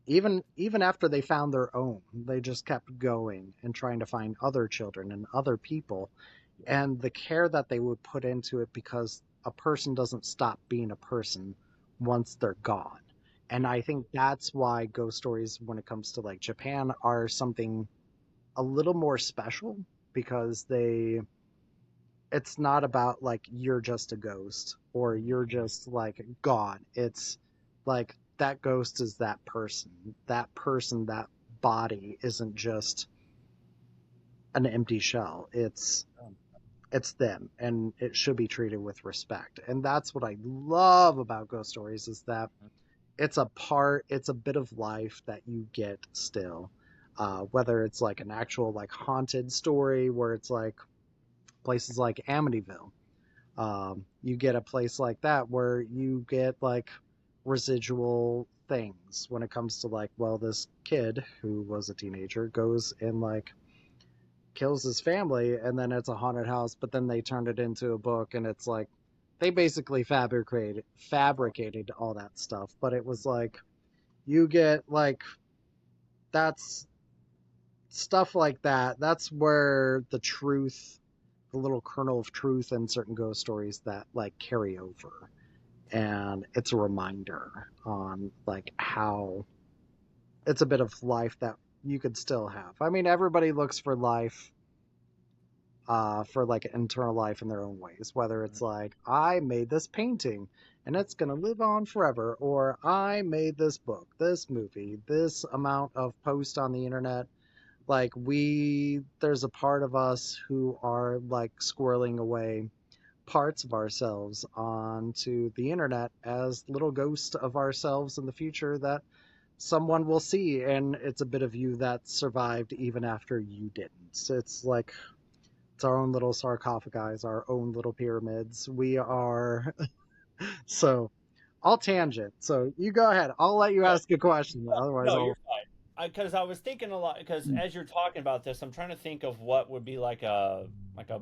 Even after they found their own, they just kept going and trying to find other children and other people, Yeah. and the care that they would put into it because a person doesn't stop being a person once they're gone. And I think that's why ghost stories, when it comes to like Japan, are something a little more special because it's not about like you're just a ghost or Mhm. you're just like gone. It's like that ghost is that person. That person, that body isn't just an empty shell. It's them, and it should be treated with respect. And that's what I love about ghost stories is that it's a bit of life that you get still. Whether it's like an actual like haunted story where it's like places like Amityville. You get a place like that where you get like residual things when it comes to like, well, this kid who was a teenager goes and like kills his family and then it's a haunted house, but then they turned it into a book and it's like they basically fabricated all that stuff. But it was like you get like that's stuff like that. That's where the truth, the little kernel of truth in certain ghost stories that like carry over. And it's a reminder on like how it's a bit of life that you could still have. I mean, everybody looks for life, for like internal life in their own ways, whether it's like, I made this painting and it's going to live on forever, or I made this book, this movie, this amount of post on the internet. Like, there's a part of us who are like squirreling away parts of ourselves onto the internet as little ghosts of ourselves in the future that someone will see, and it's a bit of you that survived even after you didn't. It's like it's our own little sarcophagi, our own little pyramids. We are so I'll tangent. So you go ahead. I'll let you Yeah. ask a question. Otherwise, No, I'll. you're fine. Because I was thinking a lot. Because as you're talking about this, I'm trying to think of what would be like a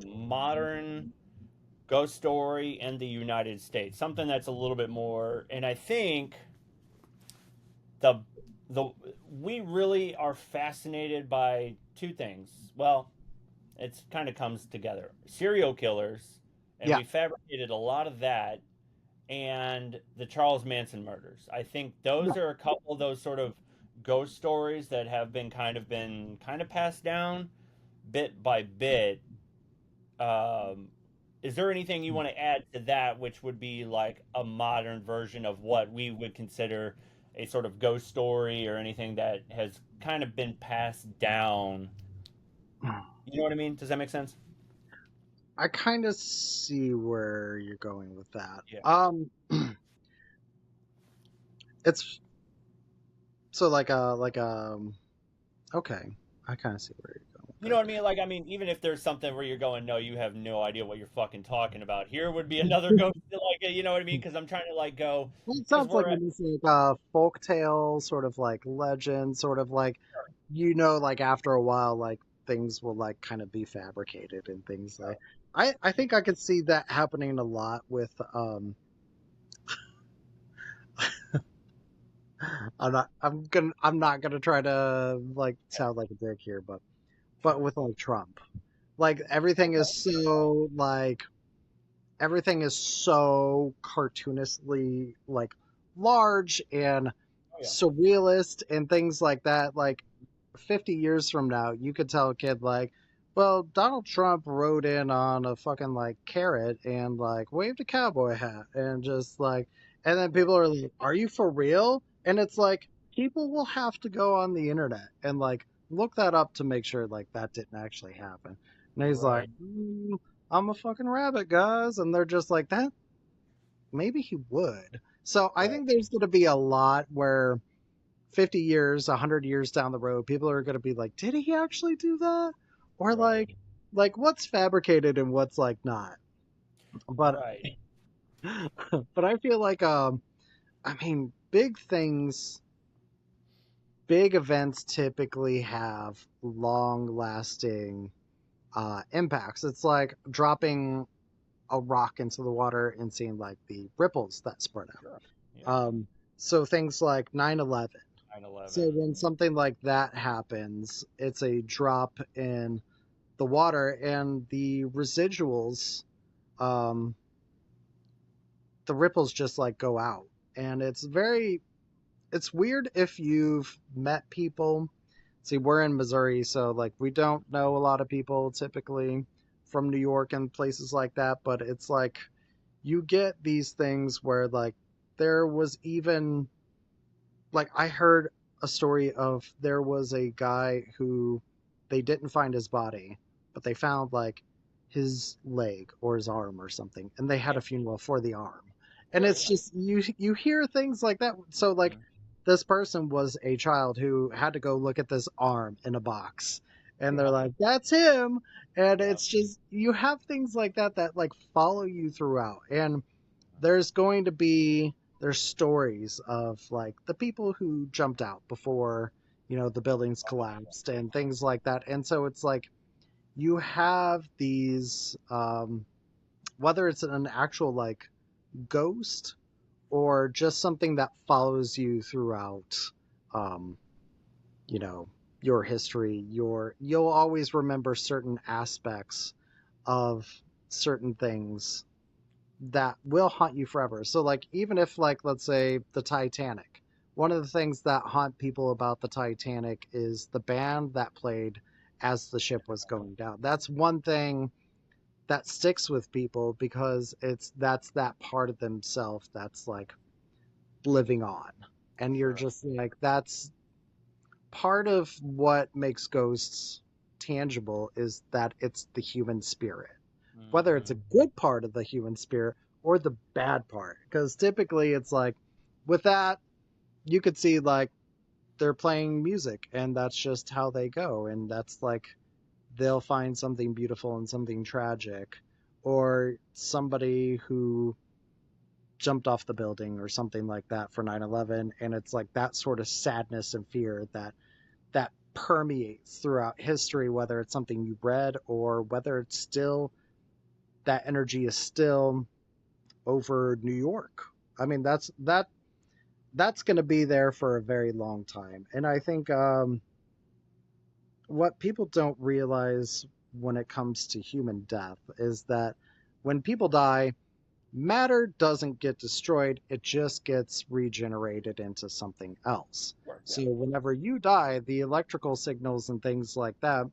modern ghost story in the United States, something that's a little bit more. And I think the the we really are fascinated by two things. Well, it's kind of comes together: serial killers, and Yeah. we fabricated a lot of that, and the Charles Manson murders. I think those are a couple of those sort of ghost stories that have been kind of passed down bit by bit. Um, is there anything you want to add to that, which would be like a modern version of what we would consider a sort of ghost story, or anything that has kind of been passed down? You know what I mean? Does that make sense? I kind of see where you're going with that. Yeah. It's so okay. I kind of see where you're going You know with what I mean? Like, I mean, even if there's something where you're going, no, you have no idea what you're fucking talking about. Here would be another ghost, like, you know what I mean? that. Because I'm trying to like go, Well, it because sounds like we're at, it's like a folk tale, sort of like legend, sort of like like after a while, like things will like kind of be fabricated and things like. I think I could see that happening a lot with I'm not gonna try to like sound like a dick here, but sure. with like Trump, like everything is so cartoonistly like large and Oh yeah. surrealist and things like that. Like 50 years from now, you could tell a kid like, well, Donald Trump rode in on a fucking like carrot and like waved a cowboy hat and just like, and then people are like, are you for real? And it's like, people will have to go on the internet and like look that up to make sure like that didn't actually happen. And he's like, Right. I'm a fucking rabbit, guys. And they're just like, that maybe he would. So I Right. think there's going to be a lot where 50 years, 100 years down the road, people are going to be like, did he actually do that? Or Right. like what's fabricated and what's like not. But Right. but I feel like I mean, big things, big events typically have long lasting impacts. It's like dropping a rock into the water and seeing like the ripples that spread Sure. Yeah. out. So things like 9/11. So 9/11. when something like that happens, it's a drop in the water, and the residuals, um, the ripples just like go out, and it's weird if you've met people. See, we're in Missouri, so like we don't know a lot of people typically from New York and places like that, but it's like you get these things where like there was even like I heard a story of there was a guy who they didn't find his body, but they found like his leg or his arm or something, and they had Yeah. a funeral for the arm. And Really? it's just you hear things like that. So like Mhm. this person was a child who had to go look at this arm in a box, and they're Yeah. like, "That's him." And Yeah. it's just you have things like that that like follow you throughout. And there's going to be there's stories of like the people who jumped out before the buildings collapsed and things like that. And so it's like you have these whether it's an actual like ghost or just something that follows you throughout um you know your history, you'll always remember certain aspects of certain things that will haunt you forever. So like even if like let's say the Titanic, one of the things that haunt people about the Titanic is the band that played as the ship was going down. That's one thing that sticks with people because that's that part of themselves that's like living on. And you're Sure. just like that's part of what makes ghosts tangible is that it's the human spirit, whether it's Hmm. a good part of the human spirit or the bad part. Because typically it's like with that, you could see like they're playing music and that's just how they go. And that's like they'll find something beautiful and something tragic, or somebody who jumped off the building or something like that for 9/11, and it's like that sort of sadness and fear that permeates throughout history, whether it's something you read or whether it's still that energy is still over New York. I mean, that's going to be there for a very long time. And I think what people don't realize when it comes to human death is that when people die, matter doesn't get destroyed, it just gets regenerated into something else. Sure. Yeah. So whenever you die, the electrical signals and things like that,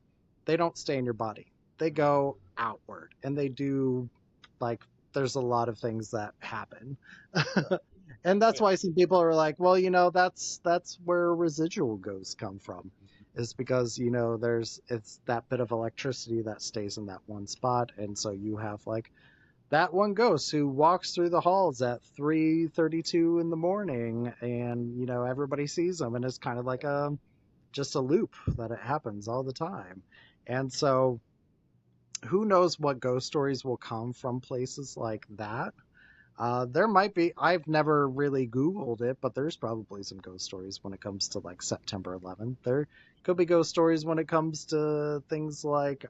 they don't stay in your body. They go outward and they do like there's a lot of things that happen. Sure. And Oh that's yeah. why some people are like, well, that's where residual ghosts come from. Is because, there's it's that bit of electricity that stays in that one spot, and so you have like that one ghost who walks through the halls at 3:32 in the morning, and everybody sees him, and it's kind of like a just a loop that it happens all the time. And so who knows what ghost stories will come from places like that. There might be. I've never really Googled it, but there's probably some ghost stories when it comes to like September 11th. There could be ghost stories when it comes to things like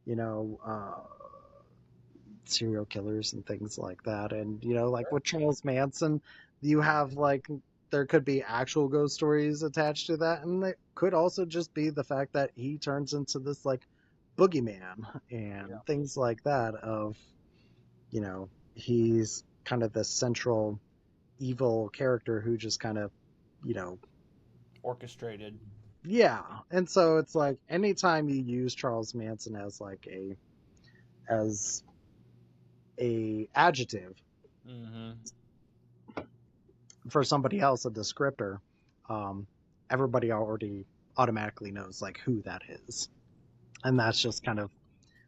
you know uh, serial killers and things like that. And like with Charles Manson, you have like there could be actual ghost stories attached to that, and it could also just be the fact that he turns into this like boogeyman Yeah. and things like that. Of he's kind of the central evil character who just kind of you know Orchestrated. yeah. And so it's like anytime you use Charles Manson as like as a adjective Hmm. for somebody else a descriptor, um, everybody already automatically knows like who that is, and that's just kind of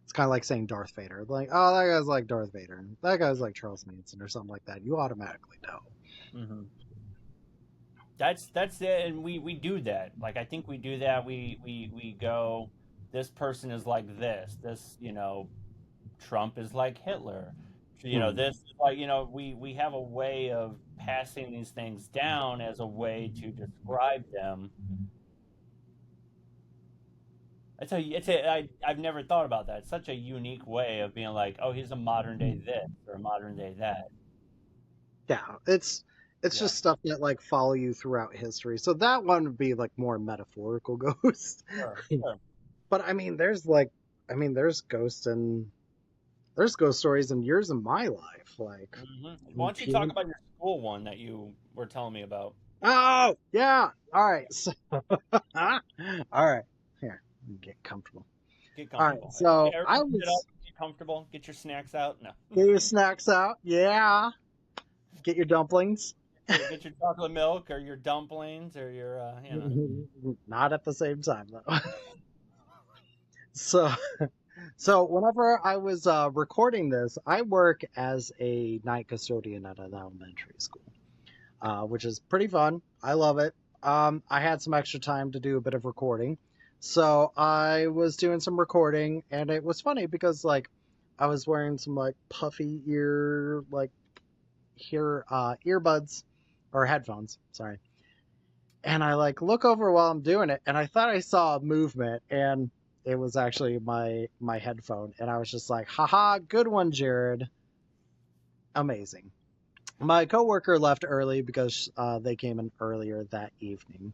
it's kind of like saying Darth Vader, like oh that guy's like Darth Vader, that guy's like Charles Manson or something like that. You automatically know. Hmm. That's it, and we do that. Like I think we do that. We go. This person is like this. This Trump is like Hitler. Hmm. This is like we have a way of passing these things down as a way to describe them. I've never thought about that. It's such a unique way of being like, oh, he's a modern day this or a modern day that. Yeah, it's Yeah. just stuff that like follow you throughout history. So that one would be like more metaphorical ghost. Sure. Sure. But I mean, there's ghosts and there's ghost stories in years of my life, like Why don't you talk peeling. about your school one that you were telling me about? Oh yeah, all right. So, all right, here, get comfortable. Get All right, comfortable. so I Everybody sit up, was get comfortable, get your snacks out. No. get your snacks out. Yeah, get your dumplings. Get your chocolate milk or your dumplings or your, Not at the same time though. So so whenever I was recording this, I work as a night custodian at an elementary school, which is pretty fun. I love it. I had some extra time to do a bit of recording, so I was doing some recording, and it was funny because like I was wearing some like puffy earbuds or headphones, sorry. And I like look over while I'm doing it, and I thought I saw a movement, and it was actually my headphone, and I was just like, haha, good one, Jared. Amazing. My coworker left early because they came in earlier that evening.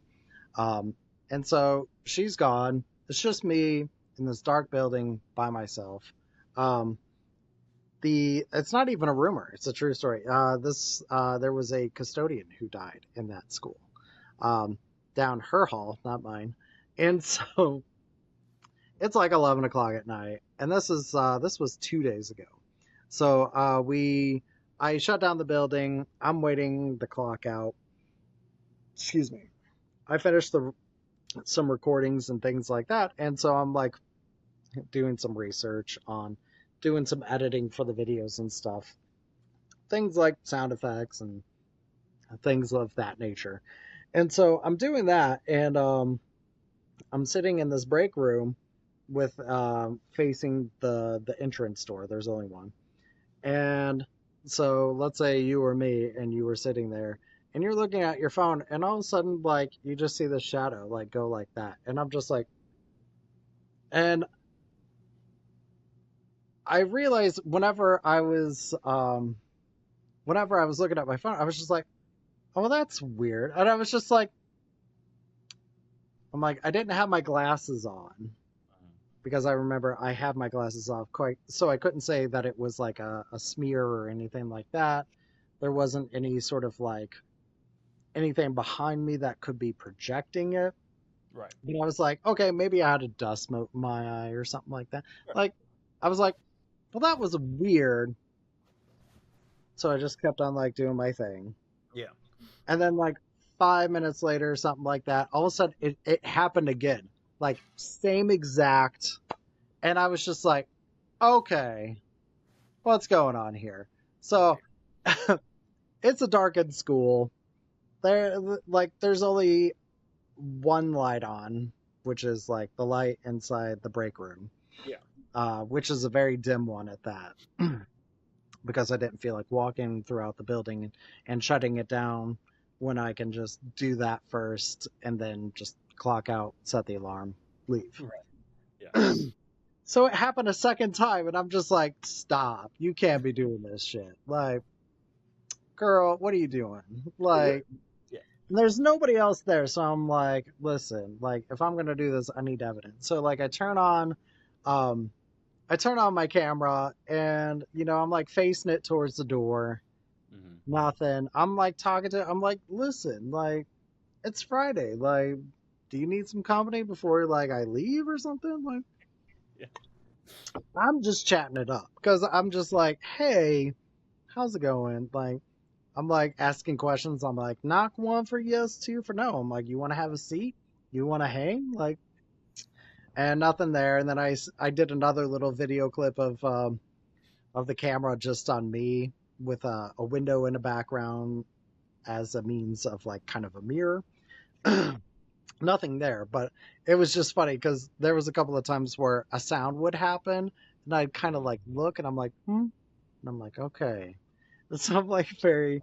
Um, and so she's gone. It's just me in this dark building by myself. Um, it's not even a rumor. It's a true story. There was a custodian who died in that school, down her hall, not mine. And so it's like 11 o'clock at night, and this was 2 days ago. So I shut down the building. I'm waiting the clock out. Excuse me. I finished some recordings and things like that, and so I'm like doing some research on doing some editing for the videos and stuff, things like sound effects and things of that nature. And so I'm doing that, and I'm sitting in this break room with facing the entrance door. There's only one. And so let's say you or me, and you were sitting there, and you're looking at your phone, and all of a sudden, like, you just see the shadow like go like that, and I'm just like, and I realized whenever I was looking at my phone, I was just like, oh, well, that's weird. And I was just like, I'm like, I didn't have my glasses on because I remember I had my glasses off quite, so I couldn't say that it was like a smear or anything like that. There wasn't any sort of like anything behind me that could be projecting it. right. But I was like, okay, maybe I had a dust mote in my eye or something like that. Sure. Like, I was like, well, that was weird. So I just kept on like doing my thing. Yeah. And then like 5 minutes later or something like that, all of a sudden it happened again. Like same exact. And I was just like, okay, what's going on here? So it's a darkened school. There's only one light on, which is like the light inside the break room. Yeah. Which is a very dim one at that. Because I didn't feel like walking throughout the building and shutting it down when I can just do that first and then just clock out, set the alarm, leave. Right. Yeah. So it happened a second time, and I'm just like, stop. You can't be doing this shit. Like, girl, what are you doing? Like, Yeah. there's nobody else there. So I'm like, listen, like, if I'm going to do this, I need evidence. So, like, I turn on my camera, and, you know, I'm like facing it towards the door. Mm-hmm. Nothing. I'm like I'm like, listen, like, it's Friday. Like, do you need some company before like I leave or something? Like, Yeah. I'm just chatting it up because I'm just like, hey, how's it going? Like, I'm like asking questions. I'm like, knock one for yes, two for no. I'm like, you want to have a seat? You want to hang? Like, and nothing there. And then I did another little video clip of the camera just on me with a window in the background as a means of like kind of a mirror. Nothing there, but it was just funny because there was a couple of times where a sound would happen, and I'd kind of like look, and I'm like, and I'm like, okay. So I'm like very,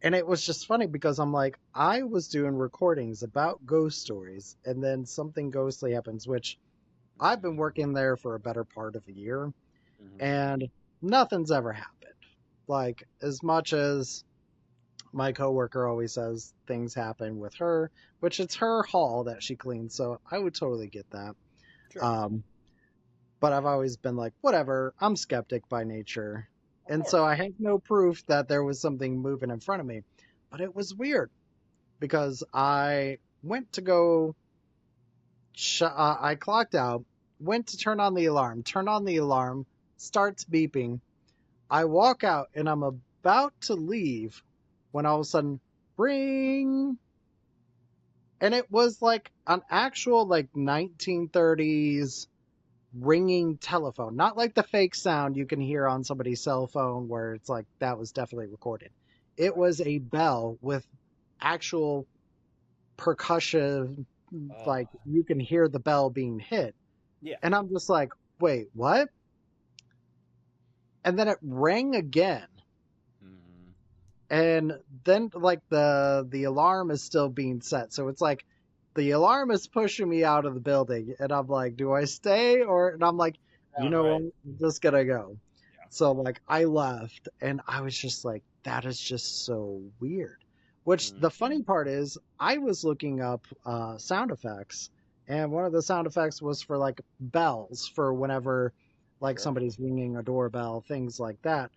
and it was just funny because I'm like, I was doing recordings about ghost stories, and then something ghostly happens, which I've been working there for a better part of a year, Mm-hmm. and nothing's ever happened. Like, as much as my coworker always says things happen with her, which it's her hall that she cleans, so I would totally get that. Sure. But I've always been like, whatever, I'm skeptic by nature. Of And course. so I had no proof that there was something moving in front of me. But it was weird because I went to go, I clocked out, went to turn on the alarm, starts beeping. I walk out and I'm about to leave when all of a sudden, ring, and it was like an actual like 1930s ringing telephone, not like the fake sound you can hear on somebody's cell phone where it's like that was definitely recorded. It Right. was a bell with actual percussion, Oh, like you can hear the bell being hit. yeah. And I'm just like, wait, what? And then it rang again. Hmm. And then like the alarm is still being set. So it's like the alarm is pushing me out of the building and I'm like, do I stay or and I'm like, you Down, know what? right. I'm just gonna go. Yeah. So like I left and I was just like, that is just so weird. Which Mm. the funny part is I was looking up sound effects and one of the sound effects was for like bells for whenever like Sure. somebody's ringing a doorbell, things like that.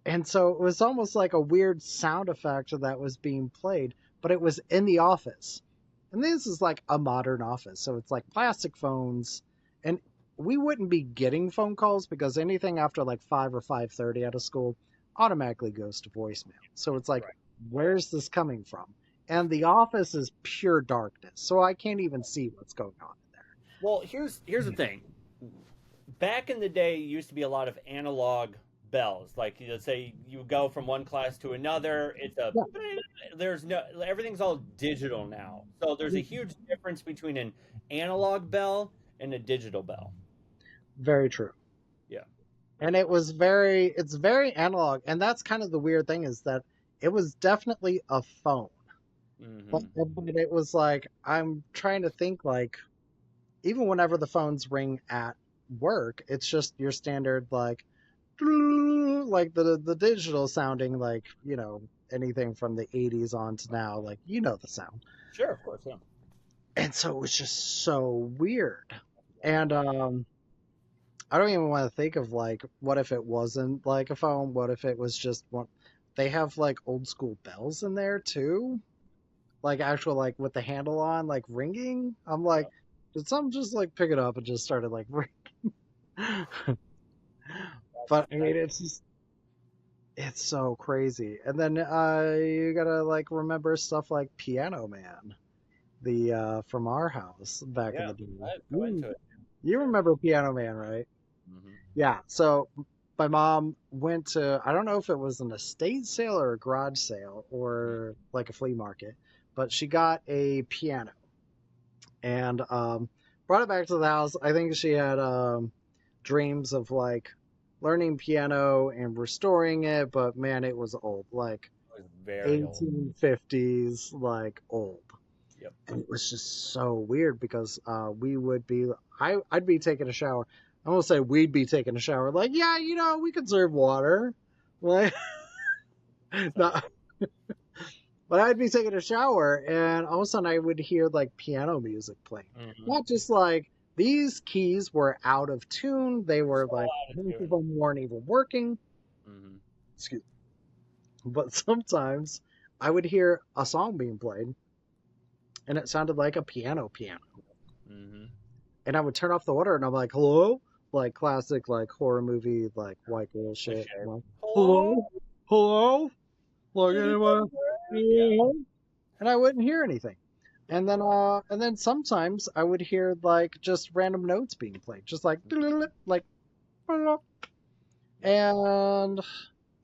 And so it was almost like a weird sound effect that was being played, but it was in the office. And this is like a modern office. So it's like plastic phones. And we wouldn't be getting phone calls because anything after like 5 or 5:30 out of school automatically goes to voicemail. So it's like, Right. where's this coming from? And the office is pure darkness. So I can't even see what's going on in Well, here's the thing. Back in the day, it used to be a lot of analog bells. Like, let's say you go from one class to another. It's a there. there's no everything's all digital now. So there's a Yeah, huge difference between an analog bell and a digital bell. very true. Yeah. And it's very analog. And that's kind of the weird thing is that it was definitely a phone. Hmm. But it was like, I'm trying to think like, even whenever the phones ring at work, it's just your standard like the digital sounding, like, anything from the 80s on to now, like, the sound. Sure, of course, yeah. And so it was just so weird. And I don't even want to think of like what if it wasn't like a phone? What if it was just one? They have like old school bells in there too, like actual like with the handle on, like ringing. I'm Yeah. like, did someone just like pick it up and just started like ringing? But I That, mean, it's so crazy. And then you gotta like remember stuff like Piano Man, the from our house back in yeah, the day. I'd go into it. You Sure. remember Piano Man, right? Hmm. Yeah, so my mom went to, I don't know if it was an estate sale or a garage sale or like a flea market, but she got a piano and brought it back to the house. I think she had dreams of like learning piano and restoring it, but man, it was old, like It was very old. 1850s, like old. Yep. And it was just so weird because we would be, I'd be taking a shower. I won't say we'd be taking a shower. Like, yeah, we conserve water. Like, Sorry. not, but I'd be taking a shower, and all of a sudden I would hear like piano music playing. Hmm. Not just like these keys were out of tune. They were So like half of attitude. them weren't even working. Hmm. Excuse me. But sometimes I would hear a song being played, and it sounded like a piano. Hmm. And I would turn off the water and I'm like, hello? Like classic like horror movie, like white girl shit. Cliche. I'm like, Hello? hello? Hello? Like anyone? Anybody there? Yeah. Hello? And I wouldn't hear anything. Yep. And then sometimes I would hear like just random notes being played, just like like Yep. and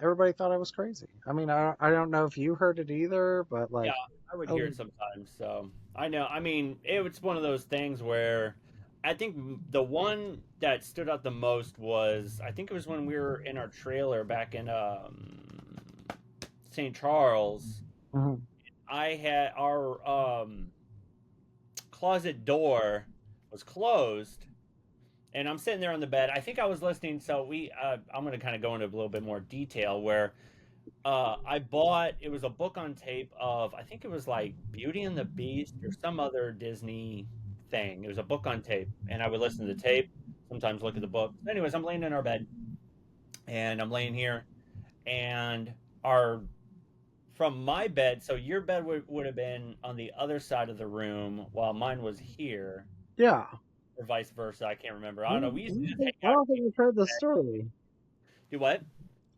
everybody thought I was crazy. I mean, I don't know if you heard it either, but Yeah, like, I would hear oh, it sometimes. So I know. I mean, it's one of those things where I think the one that stood out the most was I think it was when we were in our trailer back in St. Charles. mhm. I had our closet door was closed, and I'm sitting there on the bed. I think I was listening. So I'm going to kind of go into a little bit more detail where I bought it was a book on tape of I think it was like Beauty and the Beast or some other Disney thing. It was a book on tape, and I would listen to the tape, sometimes look at the book. Anyways, I'm laying in our bed, and I'm laying here, and our from my bed, so your bed would have been on the other side of the room while mine was here, Yeah. or vice versa. I can't remember. I I don't know. don't, We I used to don't just think hang I out. don't think I've heard this story. Do what?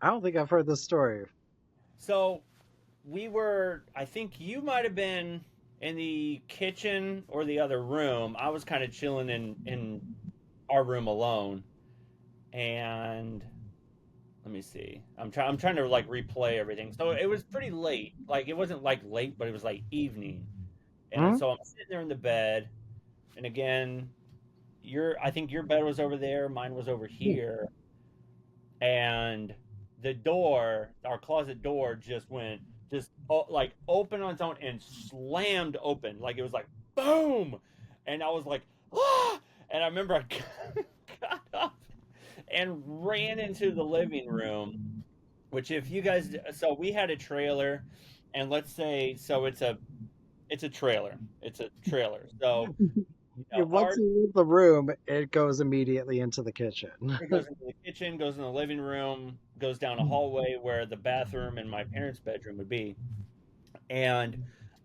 I don't think I've heard this story. So we were, I think you might have been in the kitchen or the other room. I was kind of chilling in our room alone. And let me see. I'm trying to like replay everything. So it was pretty late. Like it wasn't like late, but it was like evening. And Hmm? so I'm sitting there in the bed, and again, I think your bed was over there, mine was over Yeah. here, and the door, our closet door, just like open on its own and slammed open, like it was like boom, and I was like ah, and I remember I got up and ran into the living room. Which, if you guys, so we had a trailer, and let's say, so it's a trailer, so Yeah, once our you leave the room, it goes immediately into the kitchen. it goes into the kitchen, goes in the living room, goes down a hallway where the bathroom and my parents' bedroom would be. And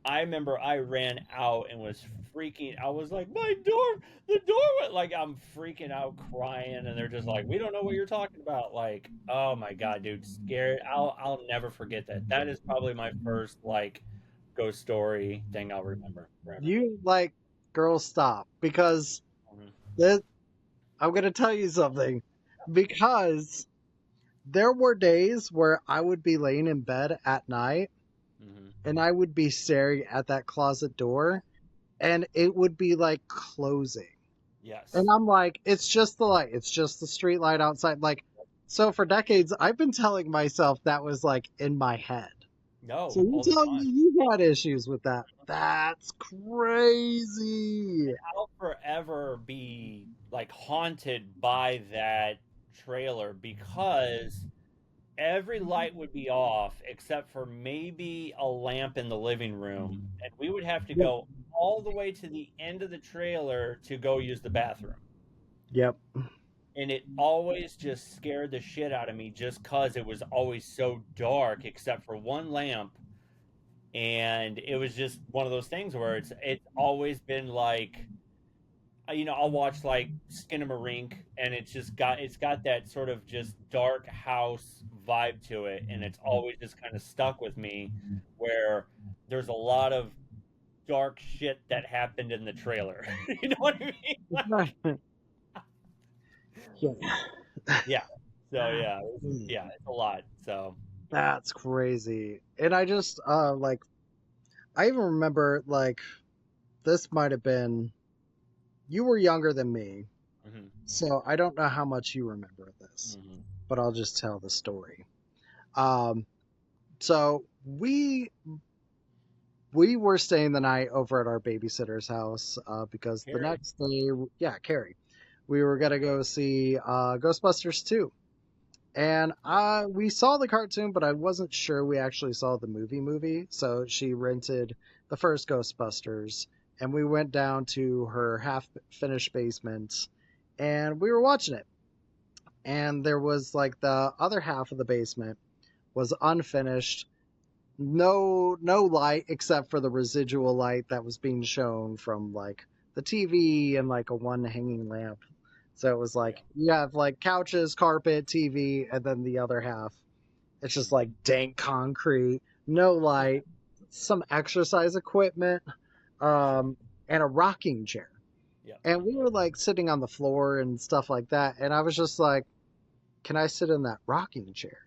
I remember I ran out and was freaking. I was like, the door went like I'm freaking out, crying, and they're just like, we don't know what you're talking about. Like, oh my god, dude, scared. I'll never forget that. That is probably my first like ghost story thing I'll remember forever. You like, girl, stop. Because Mhm. this, I'm going to tell you something. Because there were days where I would be laying in bed at night Mhm. and I would be staring at that closet door and it would be like closing. And Yes. I'm like, it's just the light. It's just the street light outside. Like, so for decades, I've been telling myself that was like in my head. So No, you all the telling me time. you had issues with that? That's crazy. I'll forever be like haunted by that trailer because every light would be off except for maybe a lamp in the living room, and we would have to Yep. go all the way to the end of the trailer to go use the bathroom. Yep. And it always just scared the shit out of me just cuz it was always so dark except for one lamp, and it was just one of those things where it's always been like I'll watch like Skinamarink, and it's got that sort of just dark house vibe to it, and it's always just kind of stuck with me, where there's a lot of dark shit that happened in the trailer. You know what I mean? Like, Yeah. yeah. So yeah, it's a lot. So That's crazy. And I just like I even remember like this might have been you were younger than me, mhm, so I don't know how much you remember of this, mhm. but I'll just tell the story. Um, so we were staying the night over at our babysitter's house because the Carrie. next day, yeah, Carrie, we were gonna go see Ghostbusters 2. And we saw the cartoon, but I wasn't sure we actually saw the movie. So she rented the first Ghostbusters, and we went down to her half finished basement, and we were watching it. And there was like the other half of the basement was unfinished, no light except for the residual light that was being shown from like the TV and like a one hanging lamp. So it was Yeah. like you have like couches, carpet, TV, and then the other half it's just like dank concrete, no light, some exercise equipment, um, and a rocking chair. Yeah. And we were like sitting on the floor and stuff like that. And I was just like, "Can I sit in that rocking chair?"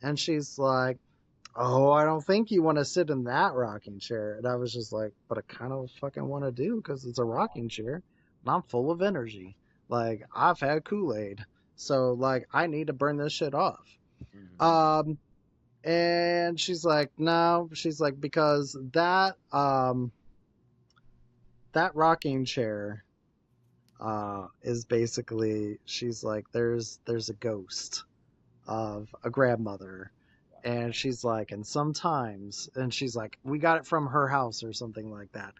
And she's like, "Oh, I don't think you want to sit in that rocking chair." And I was just like, "But I kind of fucking want to do because it's a rocking chair and I'm full of energy. Like, I've had Kool-Aid. So, like, I need to burn this shit off." Mhm. Um, and she's like, "No." She's like, "Because that rocking chair, is basically," she's like, there's a ghost of a grandmother. And she's like, and sometimes, and she's like, we got it from her house or something like that.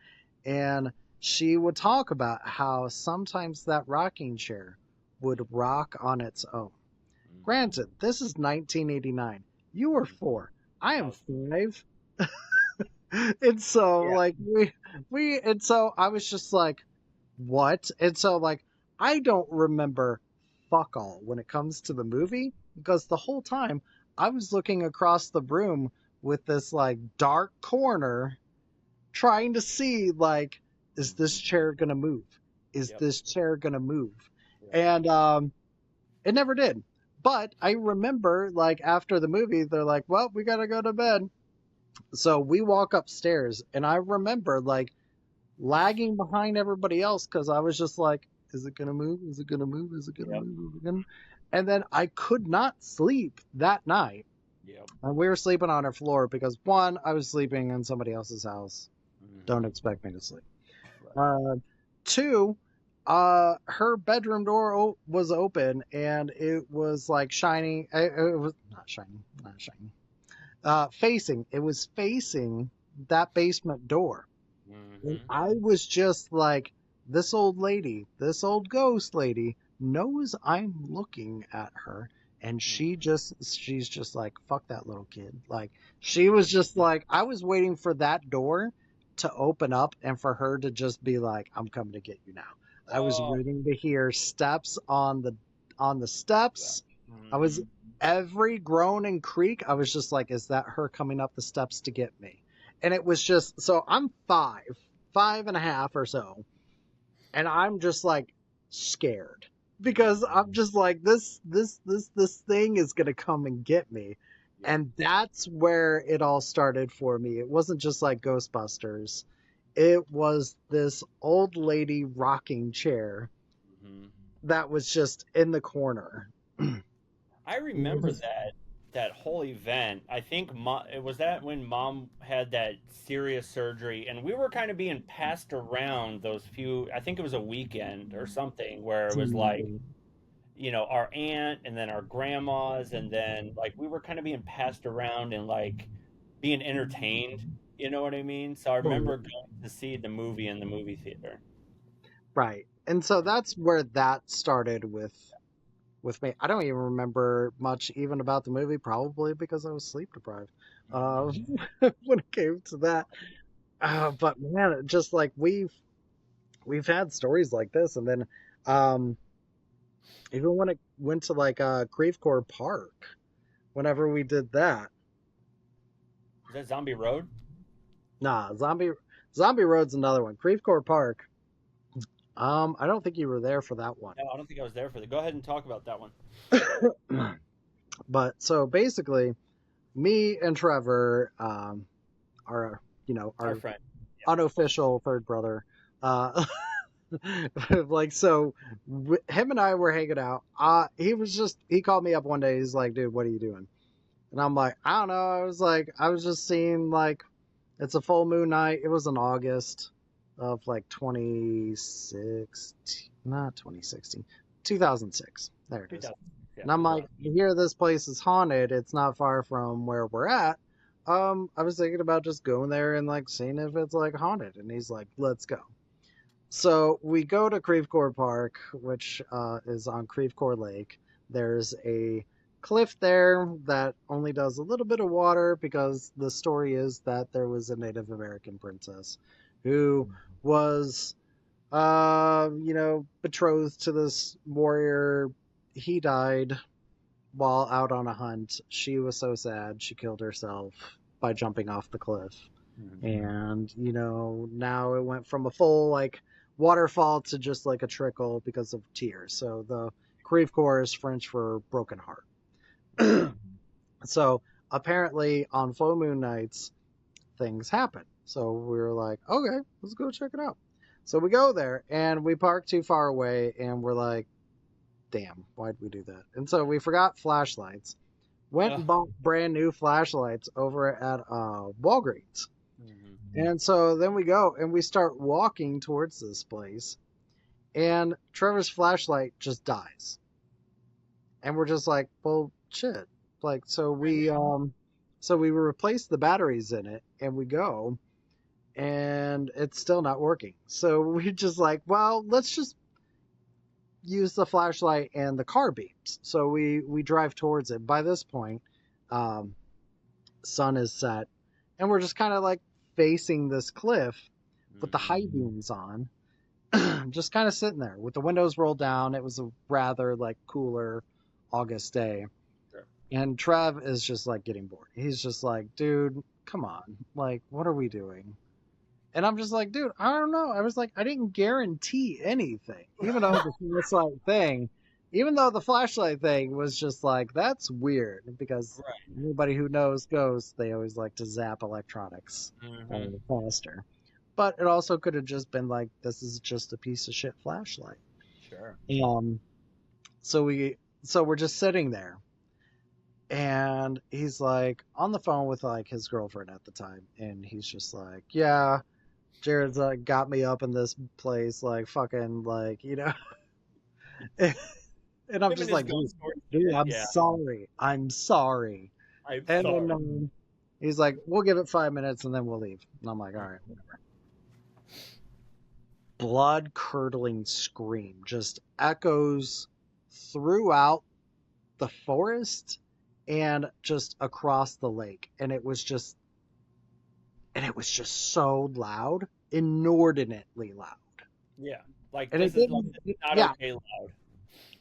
And she would talk about how sometimes that rocking chair would rock on its own. Mhm. Granted, this is 1989. You were Mhm. 4. I I am was 5. And so, yeah. like, and so I was just like, what? And so, like, I don't remember fuck all when it comes to the movie because the whole time I was looking across the room with this like dark corner trying to see like, is this chair gonna move? Is Yep. this chair gonna move? Yep. And it never did. But I remember like after the movie, they're like, well, we gotta go to bed. So we walk upstairs, and I remember like lagging behind everybody else because I was just like, is it gonna move? Is it gonna move? Is it gonna Yep. move? Is it gonna... And then I could not sleep that night. Yep. And we were sleeping on our floor because one, I was sleeping in somebody else's house. Don't expect me to sleep. Right. Two, her bedroom door was open and it was like shining. It was not shining, not shining. Facing. It was facing that basement door. And Mm-hmm. I was just like, this old lady, this old ghost lady knows I'm looking at her. And she's just like, fuck that little kid. Like, she was just like, I was waiting for that door to open up and for her to just be like, I'm coming to get you now. I was Oh. waiting to hear steps on the steps. I was Mm-hmm. every groan and creak. I was just like, is that her coming up the steps to get me? And it was just, so I'm 5.5 or so, and I'm just like scared because I'm just like, this thing is gonna come and get me. Yep. And that's where it all started for me. It wasn't just like Ghostbusters. It was this old lady rocking chair Mm-hmm. that was just in the corner. I remember that whole event. I think it was that when mom had that serious surgery, and we were kind of being passed around those few. I think it was a weekend or something where it was like, our aunt and then our grandmas, and then like we were kind of being passed around and like being entertained. You know what I mean? So I remember going to see the movie in the movie theater. Right. And so that's where that started with me. I don't even remember much even about the movie, probably because I was sleep deprived. Uh, Mhm. when it came to that. But man, just like we've had stories like this, and then um, even when it went to like Creve Coeur Park, whenever we did that, Was that Zombie Road? nah, Zombie Road's another one. Creve Coeur Park. I don't think you were there for that one. No, I don't think I was there for the. Go ahead and talk about that one. But so basically, me and Trevor are Our our friend. unofficial third brother. Uh, like so, him and I were hanging out. He called me up one day. He's like, "Dude, what are you doing?" And I'm like, "I don't know." I was just seeing like it's a full moon night. It was in August of like 2016, not 2016, 2006. There it is. 2000. Yeah, And it I'm was like, around. I hear this place is haunted. It's not far from where we're at. I was thinking about just going there and like seeing if it's like haunted. And he's like, let's go. So we go to Creve Coeur Park, which is on Creve Coeur Lake. There's a cliff there that only does a little bit of water because the story is that there was a Native American princess who was, betrothed to this warrior. He died while out on a hunt. She was so sad she killed herself by jumping off the cliff. Mhm. And, now it went from a full like waterfall to just like a trickle because of tears. So the Creve Coeur is French for broken heart. So apparently on full moon nights, things happen. So we were like, okay, let's go check it out. So we go there and we park too far away and we're like, damn, why'd we do that? And so we forgot flashlights. Went Ugh. and bought brand new flashlights over at Walgreens. Mhm. And so then we go and we start walking towards this place, and Trevor's flashlight just dies. And we're just like, well, shit. Like, so we replace the batteries in it, and we go, and it's still not working. So we just like, well, let's just use the flashlight and the car beeps. So we drive towards it. By this point, um, sun is set, and we're just kind of like facing this cliff with the high Mhm. beams on, just kind of sitting there with the windows rolled down. It was a rather like cooler August day. Sure. And Trev is just like getting bored. He's just like, dude, come on. Like, what are we doing? And I'm just like, dude, I don't know. I was like, I didn't guarantee anything. Even though the flashlight thing was just like, that's weird because Right. anybody who knows ghosts, they always like to zap electronics Mm-hmm. faster. But it also could have just been like, this is just a piece of shit flashlight. Sure. Um, so we're just sitting there, and he's like on the phone with like his girlfriend at the time, and he's just like, yeah, Jared's got me up in this place, like fucking, like, and I'm Him and just his like, ghost story dude, shit. Yeah. I'm sorry. I'm And then sorry. he's like, we'll give it 5 minutes and then we'll leave. And I'm like, all right, whatever. Blood curdling scream just echoes throughout the forest and just across the lake. And it was just so loud, inordinately loud. Yeah. Like And this it is like didn't, not yeah, okay loud.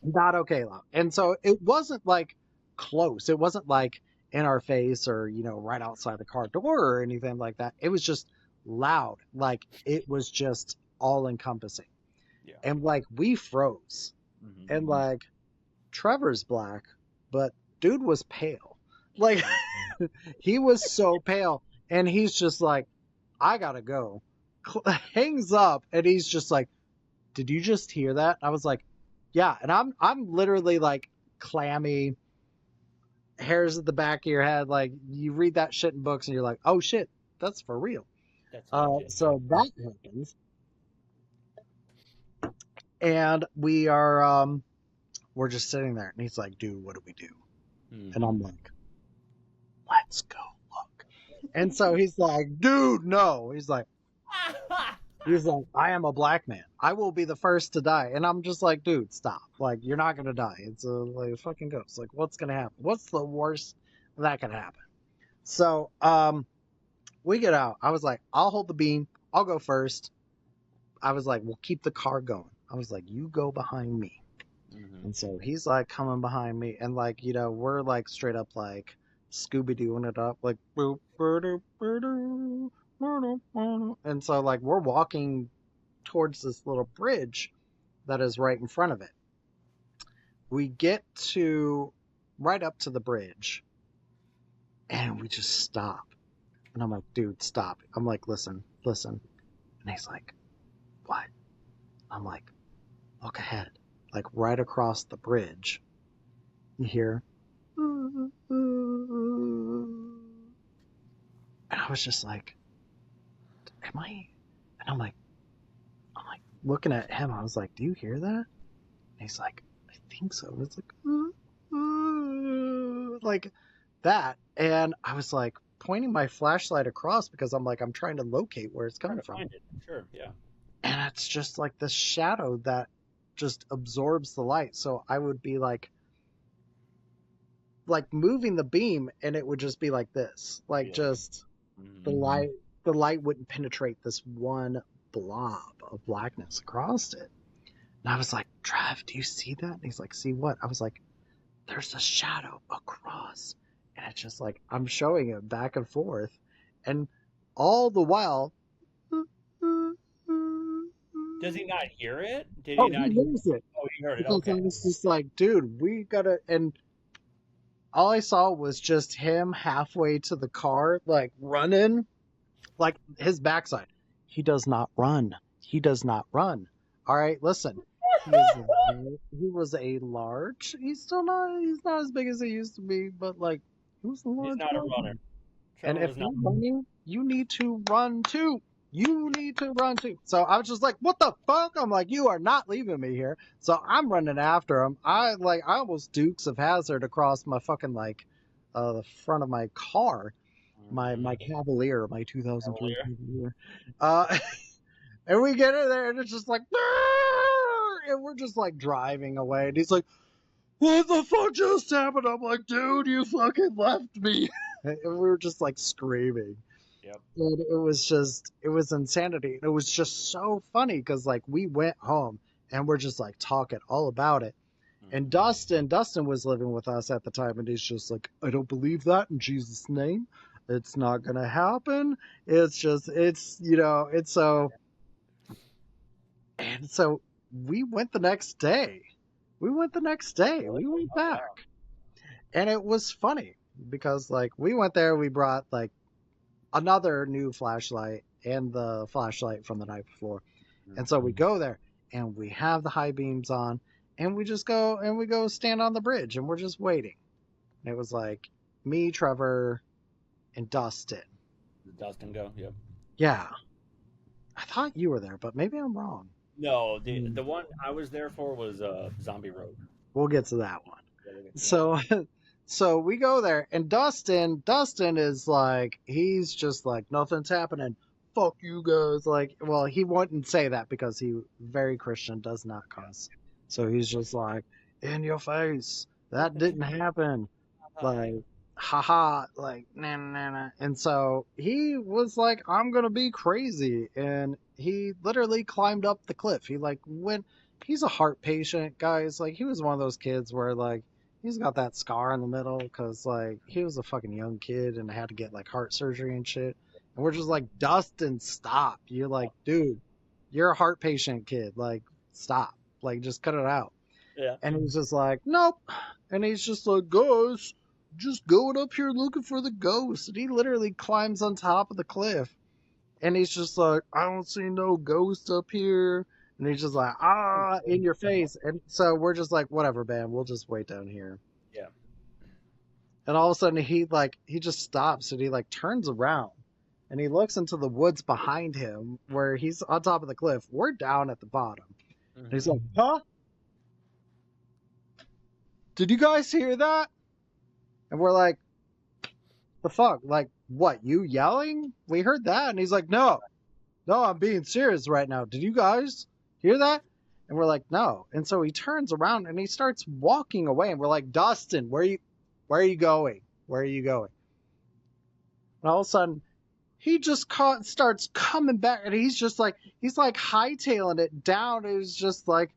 not okay loud. And so it wasn't like close. It wasn't like in our face or, right outside the car door or anything like that. It was just loud. Like it was just all encompassing. Yeah. And like we froze. Mm-hmm. And like Trevor's black, but dude was pale. Like he was so pale. And he's just like, I gotta go. Hangs up and he's just like, did you just hear that? I was like, yeah. And I'm literally like clammy, hairs at the back of your head. Like you read that shit in books and you're like, oh shit, that's for real. That's legit. So that happens. And we're just sitting there and he's like, dude, what do we do? Mm. And I'm like, let's go look. And so he's like, dude, no. He's like, I am a black man. I will be the first to die. And I'm just like, dude, stop. Like, you're not going to die. It's like a fucking ghost. Like, what's going to happen? What's the worst that could happen? So, we get out. I was like, I'll hold the beam. I'll go first. I was like, we'll keep the car going. I was like, you go behind me. Mm-hmm. And so he's like coming behind me. And like, we're like straight up like Scooby Dooing it up. Like, boop, boop, boop, boop. And so like we're walking towards this little bridge that is right in front of it. We get to right up to the bridge and we just stop. And I'm like, dude, stop. I'm like, listen. And he's like, what? I'm like, look ahead. Like right across the bridge. You hear? And I was just like, am I? And I'm like looking at him. I was like, do you hear that? And he's like, I think so. And it's like that. And I was like pointing my flashlight across because I'm like, I'm trying to locate where it's coming from. Find it. Sure. Yeah. And it's just like the shadow that just absorbs the light. So I would be like moving the beam and it would just be like this. Like Yeah. just the light wouldn't penetrate this one blob of blackness across it. And I was like, Trev, do you see that? And he's like, see what? I was like, there's a shadow across. And it's just like, I'm showing it back and forth. And all the while. Does he not hear it? Did Oh, he not he hears it. Oh, he heard it. Because Okay. I was just like, dude, we gotta. And all I saw was just him halfway to the car, like running, like his backside. He does not run. He does not run. All right, listen. He was a large. He's not as big as he used to be, but like he was a large. He's not a guy. runner. And Trevor if was you're not. running, you need to run too. You need to run too. So I was just like, what the fuck? I'm like, you are not leaving me here. So I'm running after him. I almost Dukes of Hazzard across my fucking the front of my car, my Cavalier, my 2003 Cavalier. And we get in there and it's just like, and we're just like driving away. And he's like, what the fuck just happened? I'm like, dude, you fucking left me. And we were just like screaming. Yep. And it was insanity. And it was just so funny because like we went home and we're just like talking all about it. And Dustin was living with us at the time, and he's just like, I don't believe that in Jesus' name. It's not gonna happen. It's just, it's so. And so we went the next day. We went the next day. Really? We went Oh wow. back. And it was funny because, like, we went there, we brought, like, another new flashlight and the flashlight from the night before. And so we go there and we have the high beams on and we just go and we go stand on the bridge and we're just waiting. And it was like me, Trevor, and Dustin. Did Dustin go? Yep. Yeah. I thought you were there, but maybe I'm wrong. No, the one I was there for was Zombie Road. We'll get to that one. Yeah, we'll get to that. So so we go there and Dustin is like, he's just like, nothing's happening. Fuck you guys. Like, well, he wouldn't say that because he very Christian, does not cuss. So he's just like, in your face. That didn't happen. Like, haha, like, nah, nah, nah. And so he was like, I'm gonna be crazy. And he literally climbed up the cliff. He like went, he's a heart patient, guys. Like, he was one of those kids where like, he's got that scar in the middle because like he was a fucking young kid and had to get like heart surgery and shit. And we're just like, Dustin, stop. You're like, dude, you're a heart patient kid. Like, stop. Like, just cut it out. Yeah. And he's just like, nope. And he's just like, guys, just going up here looking for the ghost. And he literally climbs on top of the cliff. And he's just like, I don't see no ghost up here. And he's just like, in your face. And so we're just like, whatever, man, we'll just wait down here. Yeah. And all of a sudden he just stops and he like turns around and he looks into the woods behind him where he's on top of the cliff. We're down at the bottom. And he's like, huh? Did you guys hear that? And we're like, the fuck? Like, what? You yelling? We heard that. And he's like, no, I'm being serious right now. Did you guys hear that? And we're like, no. And so he turns around and he starts walking away. And we're like, Dustin, where are you going? Where are you going? And all of a sudden, he just starts coming back. And he's like hightailing it down. It was just like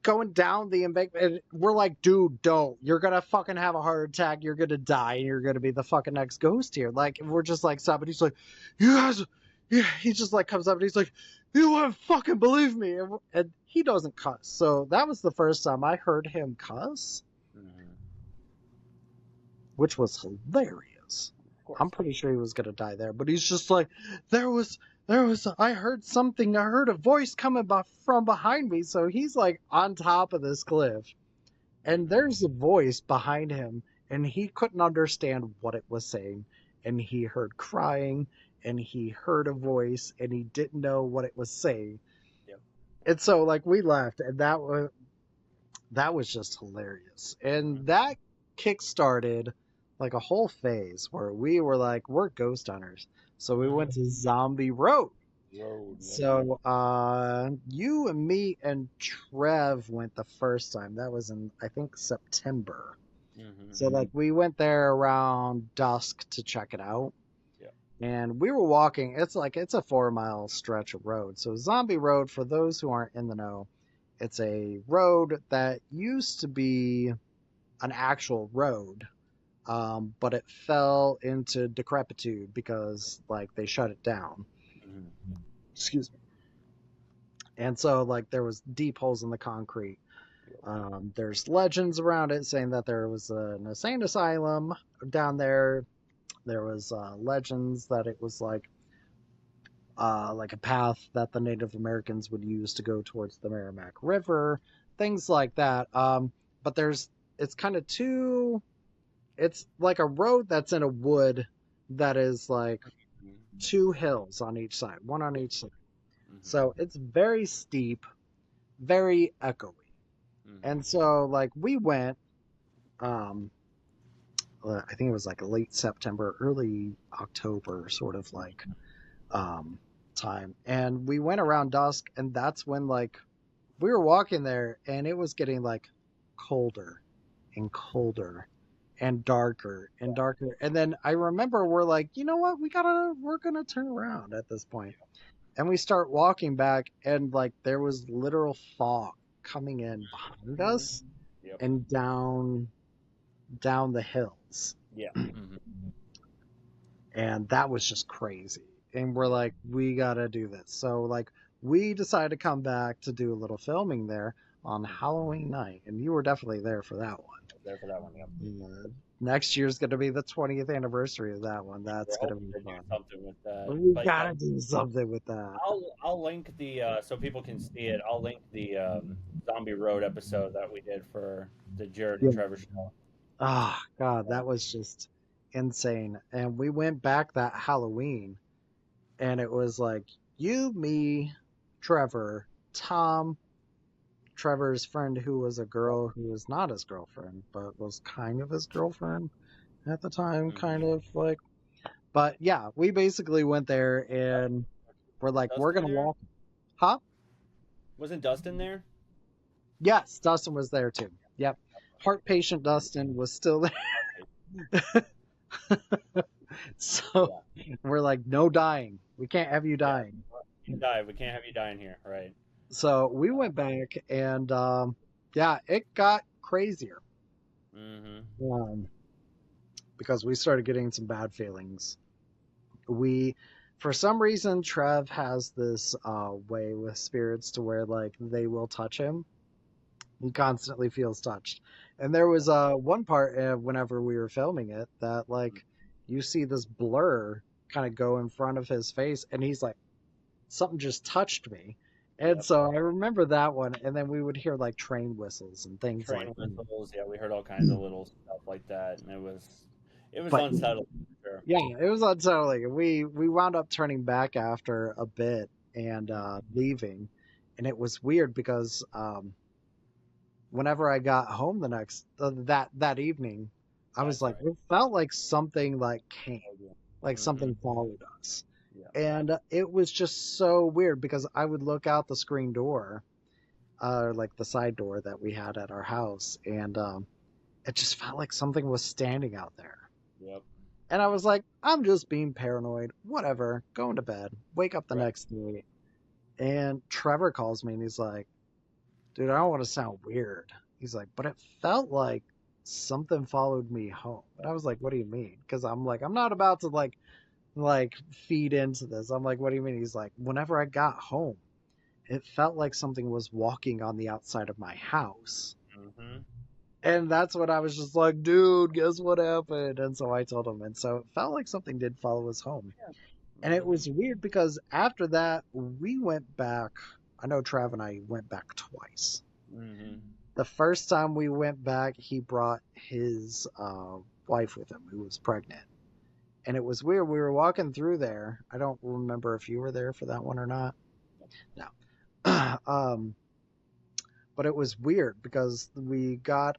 going down the embankment. And we're like, dude, don't. You're going to fucking have a heart attack. You're going to die. And you're going to be the fucking next ghost here. Like, we're just like, stop. And he's like, you guys... Yeah, he just like comes up and he's like, you wouldn't fucking believe me. And he doesn't cuss. So that was the first time I heard him cuss, which was hilarious. I'm pretty sure he was going to die there, but he's just like, I heard something. I heard a voice coming from behind me. So he's like on top of this cliff and there's a voice behind him and he couldn't understand what it was saying. And he heard crying. And he heard a voice and he didn't know what it was saying. Yep. And so like we left and that was just hilarious. And that kickstarted like a whole phase where we were like, we're ghost hunters. So we went to Zombie Road. So you and me and Trev went the first time. That was in I think September. So like we went there around dusk to check it out. And we were walking, it's a 4-mile stretch of road. So Zombie Road, for those who aren't in the know, it's a road that used to be an actual road, but it fell into decrepitude because like they shut it down. Excuse me. And so like there was deep holes in the concrete. There's legends around it saying that there was an insane asylum down there. There was legends that it was like a path that the Native Americans would use to go towards the Merrimack River, things like that. But it's kind of it's like a road that's in a wood that is like 2 hills on each side, one on each side. So it's very steep, very echoey. And so like we went, I think it was like late September, early October sort of like time. And we went around dusk and that's when like we were walking there and it was getting like colder and colder and darker and darker. And then I remember we're like, you know what? We're going to turn around at this point. And we start walking back and like there was literal fog coming in behind us Yep. and down the hills. Yeah. Hmm. And that was just crazy. And we're like, we gotta do this. So like we decided to come back to do a little filming there on Halloween night, and you were definitely there for that one. There for that one. Yep. Next year's gonna be the 20th anniversary of that one. We're That's gonna hoping be to do fun. something with that, We but yeah, gotta do something with that. I'll link the so people can see it. I'll link the Zombie Road episode that we did for the Jared and Yeah. Trevor show. Oh God, that was just insane. And we went back that Halloween, and it was like you, me, Trevor, Tom, Trevor's friend who was a girl who was not his girlfriend, but was kind of his girlfriend at the time, kind Hmm. of like. But yeah, we basically went there and we're like, we're Dustin gonna there? walk. Huh? Wasn't Dustin there? Yes, Dustin was there too. Yep. Heart patient Dustin was still there. So Yeah. we're like, no dying. We can't have you Yeah. dying. You die. We can't have you dying here. Right. So we went back and yeah, it got crazier Hmm. um, because we started getting some bad feelings. We, for some reason, Trev has this way with spirits to where like they will touch him. He constantly feels touched. And there was one part whenever we were filming it that like you see this blur kind of go in front of his face, and he's like, something just touched me. And Yep. so I remember that one, and then we would hear like train whistles and things like Train that. whistles. Yeah, we heard all kinds of little stuff like that, and it was But unsettling for sure. yeah, it was unsettling. We wound up turning back after a bit and leaving, and it was weird because whenever I got home the next that evening, I was That's like, right. it felt like something like came, Oh, yeah. like Hmm. something followed us. Yeah. And it was just so weird because I would look out the screen door, like the side door that we had at our house, and it just felt like something was standing out there. Yep. And I was like, I'm just being paranoid. Whatever. Going to bed. Wake up the Right. next day. And Trevor calls me and he's like, dude, I don't want to sound weird. He's like, but it felt like something followed me home. And I was like, what do you mean? Because I'm like, I'm not about to like feed into this. I'm like, what do you mean? He's like, whenever I got home, it felt like something was walking on the outside of my house. Hmm. And that's when I was just like, dude, guess what happened? And so I told him. And so it felt like something did follow us home. And it Hmm. was weird because after that, we went back. I know Trav and I went back twice. Hmm. The first time we went back, he brought his wife with him who was pregnant. And it was weird. We were walking through there. I don't remember if you were there for that one or not. No. But it was weird because we got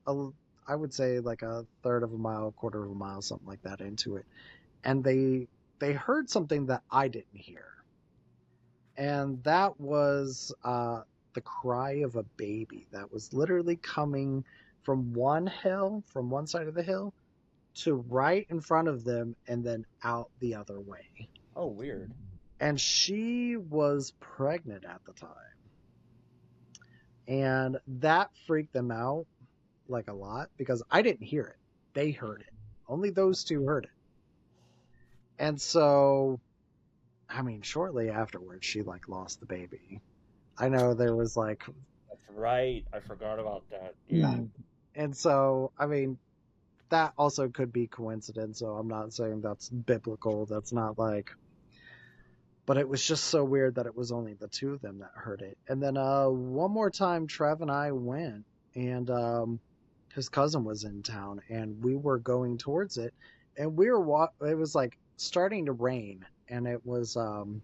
I would say like a third of a mile, quarter of a mile, something like that into it, and they heard something that I didn't hear, and that was the cry of a baby that was literally coming from one hill, from one side of the hill, to right in front of them, and then out the other way. Oh, weird. And she was pregnant at the time, and that freaked them out like a lot because I didn't hear it. They heard it. Only those two heard it. And so, I mean, shortly afterwards, she like lost the baby. I know there was like, That's right. I forgot about that. Yeah. mm. And so, I mean, that also could be coincidence. So I'm not saying that's biblical. That's not like, but it was just so weird that it was only the two of them that heard it. And then one more time, Trev and I went, and his cousin was in town, and we were going towards it, and we were it was like starting to rain, and it was kind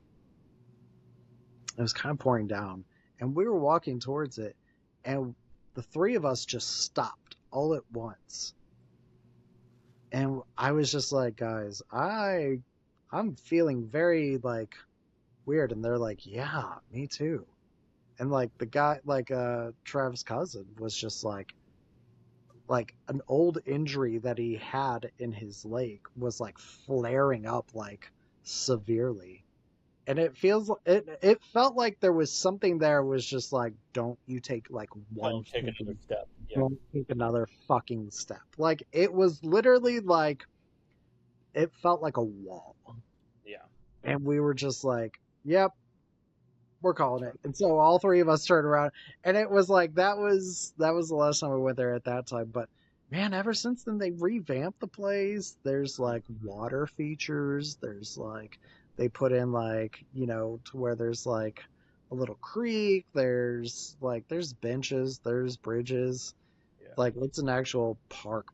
of pouring down, and we were walking towards it, and the three of us just stopped all at once, and I was just like, guys, I'm feeling very like weird, and they're like, yeah, me too. And like the guy, like Trav's cousin was just like an old injury that he had in his leg was like flaring up like severely. and it felt like there was something there was just like, don't you take like one Don't take another fucking step. Yeah. don't take another fucking step. Like it was literally like it felt like a wall. Yeah. And we were just like, yep, we're calling it. And so all three of us turned around, and it was like that was the last time we went there at that time. But man, ever since then they revamped the place. There's like water features. There's like they put in like, to where there's like a little creek. There's benches, there's bridges. Yeah. Like it's an actual park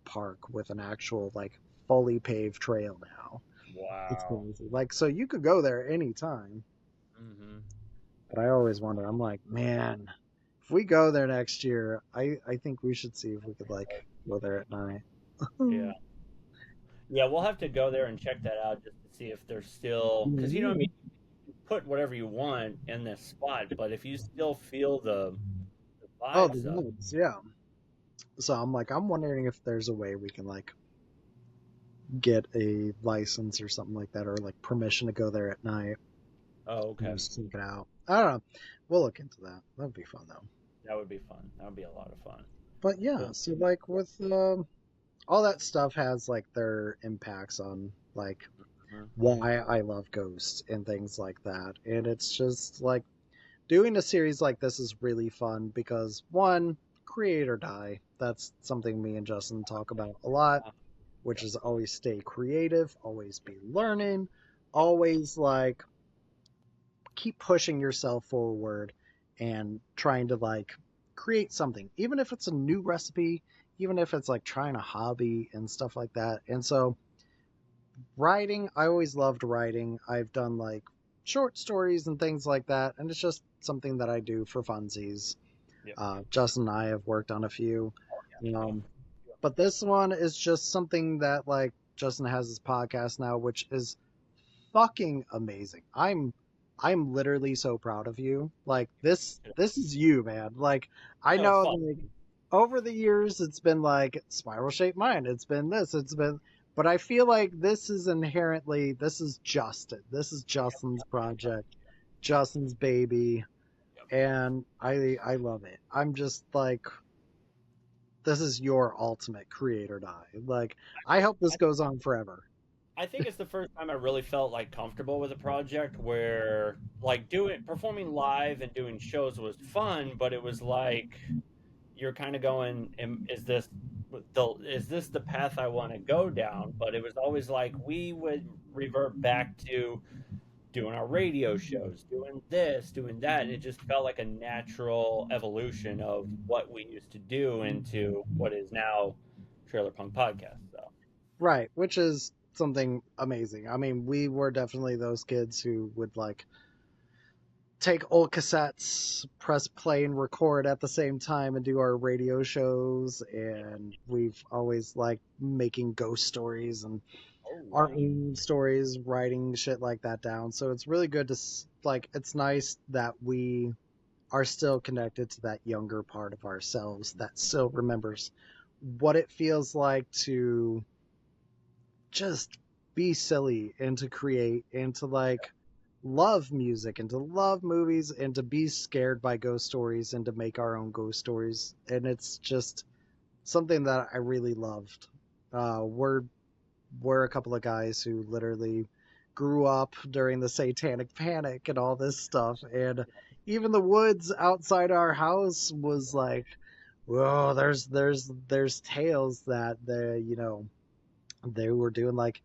with an actual like fully paved trail now. It's Wow. crazy. Like so you could go there anytime. Mm-hmm. But I always wonder, I'm like, man, if we go there next year, I think we should see if we could like go there at night. Yeah. Yeah, we'll have to go there and check that out just to see if there's still, because I mean, you put whatever you want in this spot, but if you still feel the Oh, the vibes of, woods, yeah. So I'm wondering if there's a way we can like get a license or something like that, or like permission to go there at night oh, and okay, just check it out. I don't know. We'll look into that. That'd be fun though. that would be fun. That would be a lot of fun. But yeah, Cool. so like with all that stuff has like their impacts on like Mhm. why I love ghosts and things like that. And it's just like doing a series like this is really fun because one, create or die. That's something me and Justin talk about a lot, which Yeah. is always stay creative, always be learning, always like keep pushing yourself forward and trying to like create something, even if it's a new recipe, even if it's like trying a hobby and stuff like that. And so writing, I always loved writing. I've done like short stories and things like that, and it's just something that I do for funsies. Yep. Justin and I have worked on a few. Yeah. Um, but this one is just something that like Justin has his podcast now, which is fucking amazing. I'm literally so proud of you. Like this is you, man. Like I No, it's know fun. like over the years it's been like Spiral Shaped Mind, it's been this, it's been but I feel like this is inherently this is Justin. This is Justin's project, Justin's baby, Yep. and I love it. I'm just like this is your ultimate create or die. Like I hope this I, goes on forever. I think it's the first time I really felt like comfortable with a project where like performing live and doing shows was fun, but it was like you're kind of going, is this the path I want to go down? But it was always like we would revert back to doing our radio shows, doing this, doing that, and it just felt like a natural evolution of what we used to do into what is now Trailer Punk Podcast. So Right, which is something amazing. I mean, we were definitely those kids who would like take old cassettes, press play and record at the same time and do our radio shows, and we've always liked making ghost stories and oh our yeah, own stories, writing shit like that down. So it's really good to like it's nice that we are still connected to that younger part of ourselves that still remembers what it feels like to just be silly and to create and to like love music and to love movies and to be scared by ghost stories and to make our own ghost stories. And it's just something that I really loved. We're a couple of guys who literally grew up during the Satanic Panic and all this stuff, and even the woods outside our house was like, whoa, there's tales that they were doing like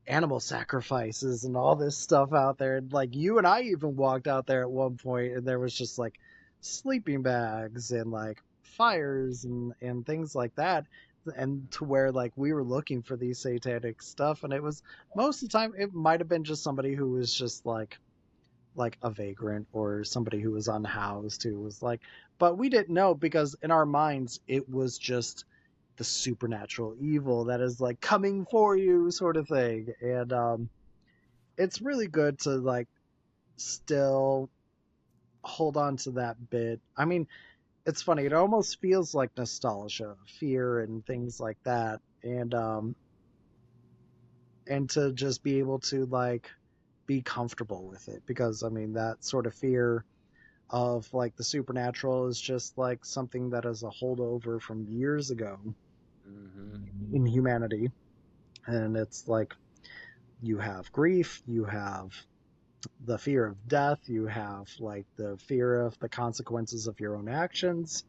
animal sacrifices and all this stuff out there. And like you and I even walked out there at one point and there was just like sleeping bags and like fires and things like that. And to where like we were looking for these satanic stuff, and it was most of the time it might have been just somebody who was just like a vagrant or somebody who was unhoused who was like, but we didn't know because in our minds it was just the supernatural evil that is like coming for you sort of thing. And it's really good to like still hold on to that bit. I mean, it's funny, it almost feels like nostalgia, fear and things like that. And to just be able to like be comfortable with it, because I mean that sort of fear of like the supernatural is just like something that is a holdover from years ago Mm-hmm. in humanity. And it's like you have grief, you have the fear of death, you have like the fear of the consequences of your own actions.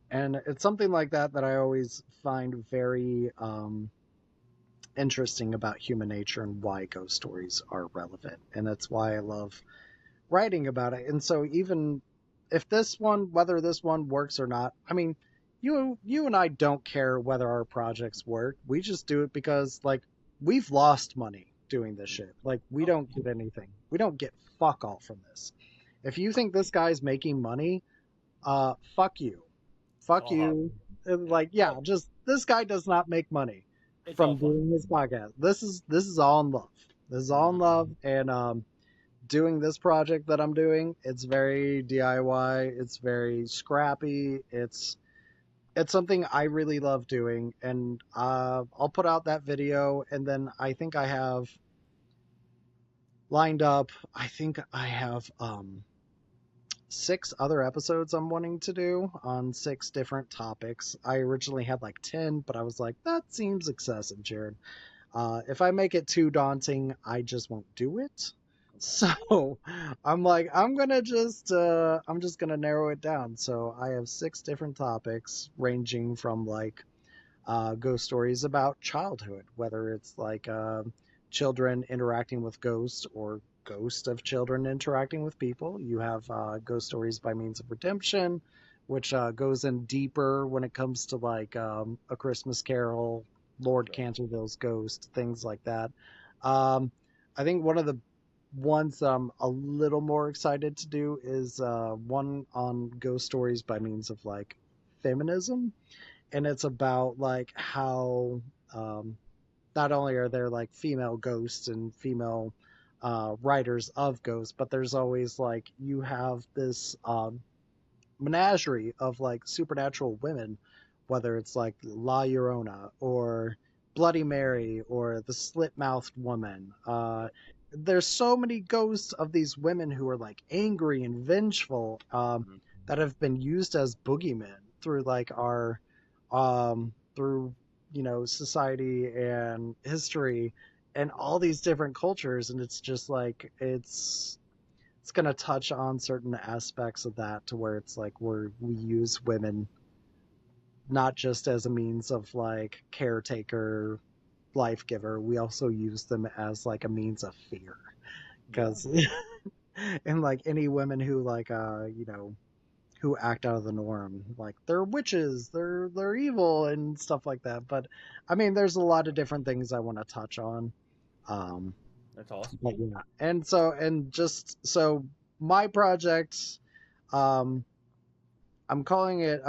And it's something like that that I always find very interesting about human nature and why ghost stories are relevant. And that's why I love writing about it. And so even if this one, whether this one works or not, I mean, you and I don't care whether our projects work. We just do it because like we've lost money doing this shit. Like we Oh, don't get anything. We don't get fuck all from this. If you think this guy's making money, fuck you. it's Fuck all hobby. you. And Yeah. like, yeah, just this guy does not make money It's all from fun. doing his podcast. This is all in love. This is all in Mm-hmm. love. And doing this project that I'm doing, it's very DIY, it's very scrappy, it's something I really love doing, and I'll put out that video, and then I think I have lined up, I think I have 6 other episodes I'm wanting to do on 6 different topics. I originally had like 10, but I was like, that seems excessive, Jared. If I make it too daunting, I just won't do it. So I'm like, I'm just gonna narrow it down. So I have 6 different topics ranging from like ghost stories about childhood, whether it's like children interacting with ghosts or ghosts of children interacting with people. You have ghost stories by means of redemption, which goes in deeper when it comes to like A Christmas Carol, Lord Sure. Canterville's Ghost, things like that. Um, I think one of the ones I'm a little more excited to do is one on ghost stories by means of like feminism, and it's about like how um, not only are there like female ghosts and female writers of ghosts, but there's always like you have this menagerie of like supernatural women, whether it's like La Llorona or Bloody Mary or the slit mouthed woman. Yep. There's so many ghosts of these women who are like angry and vengeful, Mm-hmm. that have been used as boogeymen through like our through society and history and all these different cultures. And it's just like it's going to touch on certain aspects of that, to where it's like we use women not just as a means of like caretaker, life giver. We also use them as like a means of fear, Yeah. because and like any women who like who act out of the norm, like they're witches, they're evil and stuff like that. But I mean, there's a lot of different things I want to touch on. um That's awesome. but yeah, and just so my project, um I'm calling it,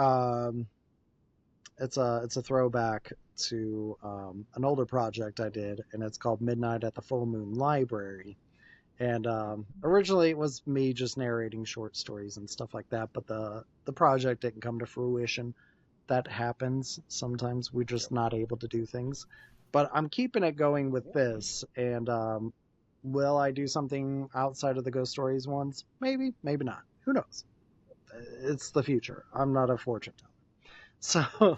it's a throwback to an older project I did, and it's called Midnight at the Full Moon Library. And originally it was me just narrating short stories and stuff like that, but the project didn't come to fruition. That happens sometimes. We're just Yep. not able to do things. But I'm keeping it going with this, and will I do something outside of the ghost stories ones? Maybe, maybe not. Who knows? It's the future. I'm not a fortune teller. So,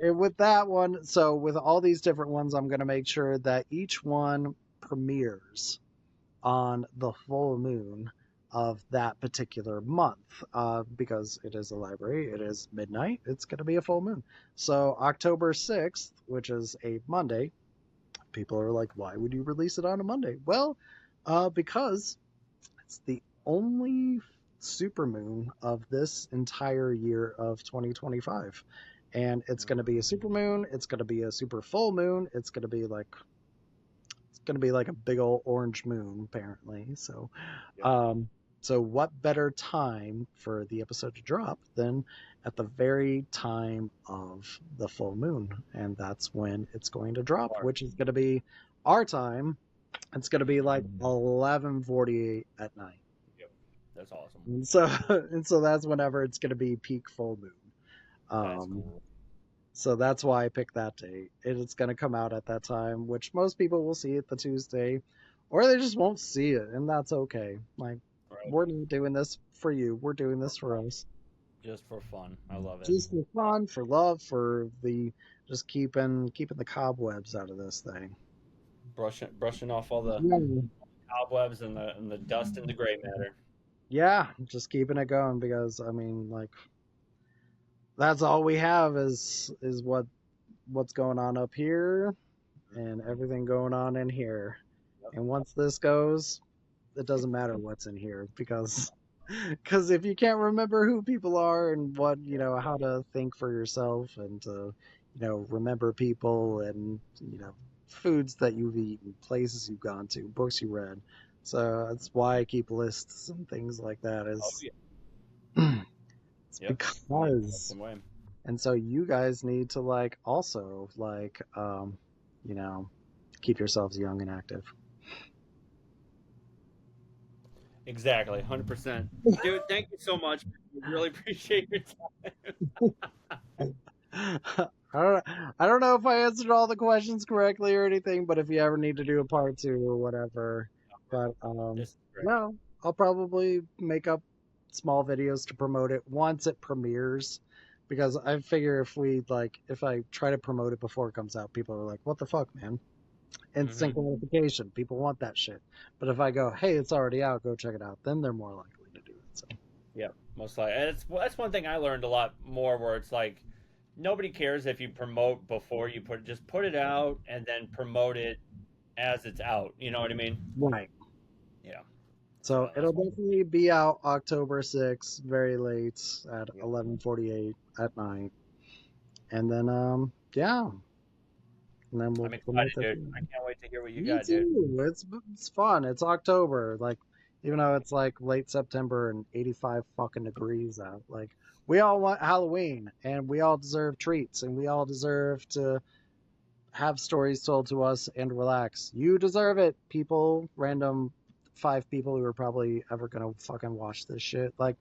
with that one, so with all these different ones, I'm going to make sure that each one premieres on the full moon of that particular month, because it is a library, it is midnight, it's going to be a full moon. So, October 6th, which is a Monday, people are like, why would you release it on a Monday? Well, because it's the only supermoon of this entire year of 2025. And it's going to be a supermoon. It's going to be a super full moon. It's going to be like a big old orange moon, apparently. So, Yep. so what better time for the episode to drop than at the very time of the full moon? And that's when it's going to drop, Mark. which is going to be our time. It's going to be like 11:48 at night. Yep. That's awesome. And so and so that's whenever it's going to be peak full moon. That's Um, cool. so that's why I picked that date. It's going to come out at that time, which most people will see it the Tuesday, or they just won't see it, and that's okay. Like, Right. we're not doing this for you. We're doing this for us. Just for fun. I love it. Just for fun, for love, for the just keeping the cobwebs out of this thing. Brushing off all the Yeah, cobwebs and the dust and the gray matter. yeah, just keeping it going because I mean, like that's all we have is what's going on up here and everything going on in here. Yep. And once this goes, it doesn't matter what's in here because if you can't remember who people are and what how to think for yourself and to remember people and foods that you've eaten, places you've gone to, books you read. So that's why I keep lists and things like that Oh is yeah. it's Yep. because Same way. and so you guys need to like also like you know keep yourselves young and active. Exactly. 100%. Dude, thank you so much. Really appreciate your I don't know if I answered all the questions correctly or anything, but if you ever need to do a part two or whatever, but This is great. no, I'll probably make up small videos to promote it once it premieres, because I figure if I try to promote it before it comes out, people are like, "What the fuck, man?" Instant Hmm. gratification. People want that shit. But if I go, "Hey, it's already out, go check it out," then they're more likely to do it. So. Yeah, most likely. And that's one thing I learned a lot more where it's like nobody cares if you promote before you just put it out and then promote it as it's out. You know what I mean? Right. Yeah. So So that's it'll definitely be out October 6th, very late at yep. 11:48 at night. And then yeah, and then we'll I'm excited, promote the dude. I thing. can't wait to hear what you Me got, dude. too. It's fun. It's October. Like even though it's like late September and 85 fucking degrees out. Like we all want Halloween and we all deserve treats and we all deserve to have stories told to us and relax. You deserve it, people. Random 5 people who are probably ever gonna fucking watch this shit. Like,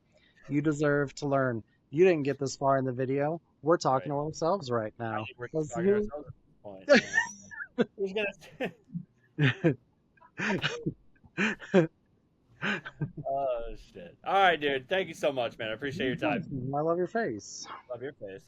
you deserve to learn. You didn't get this far in the video. We're talking Right. to ourselves right I now. think we're just 'Cause talking to who- ourselves at this point. Yeah. Who's gonna? Oh shit! All right, dude. Thank you so much, man. I appreciate your time. I love your face. Love your face.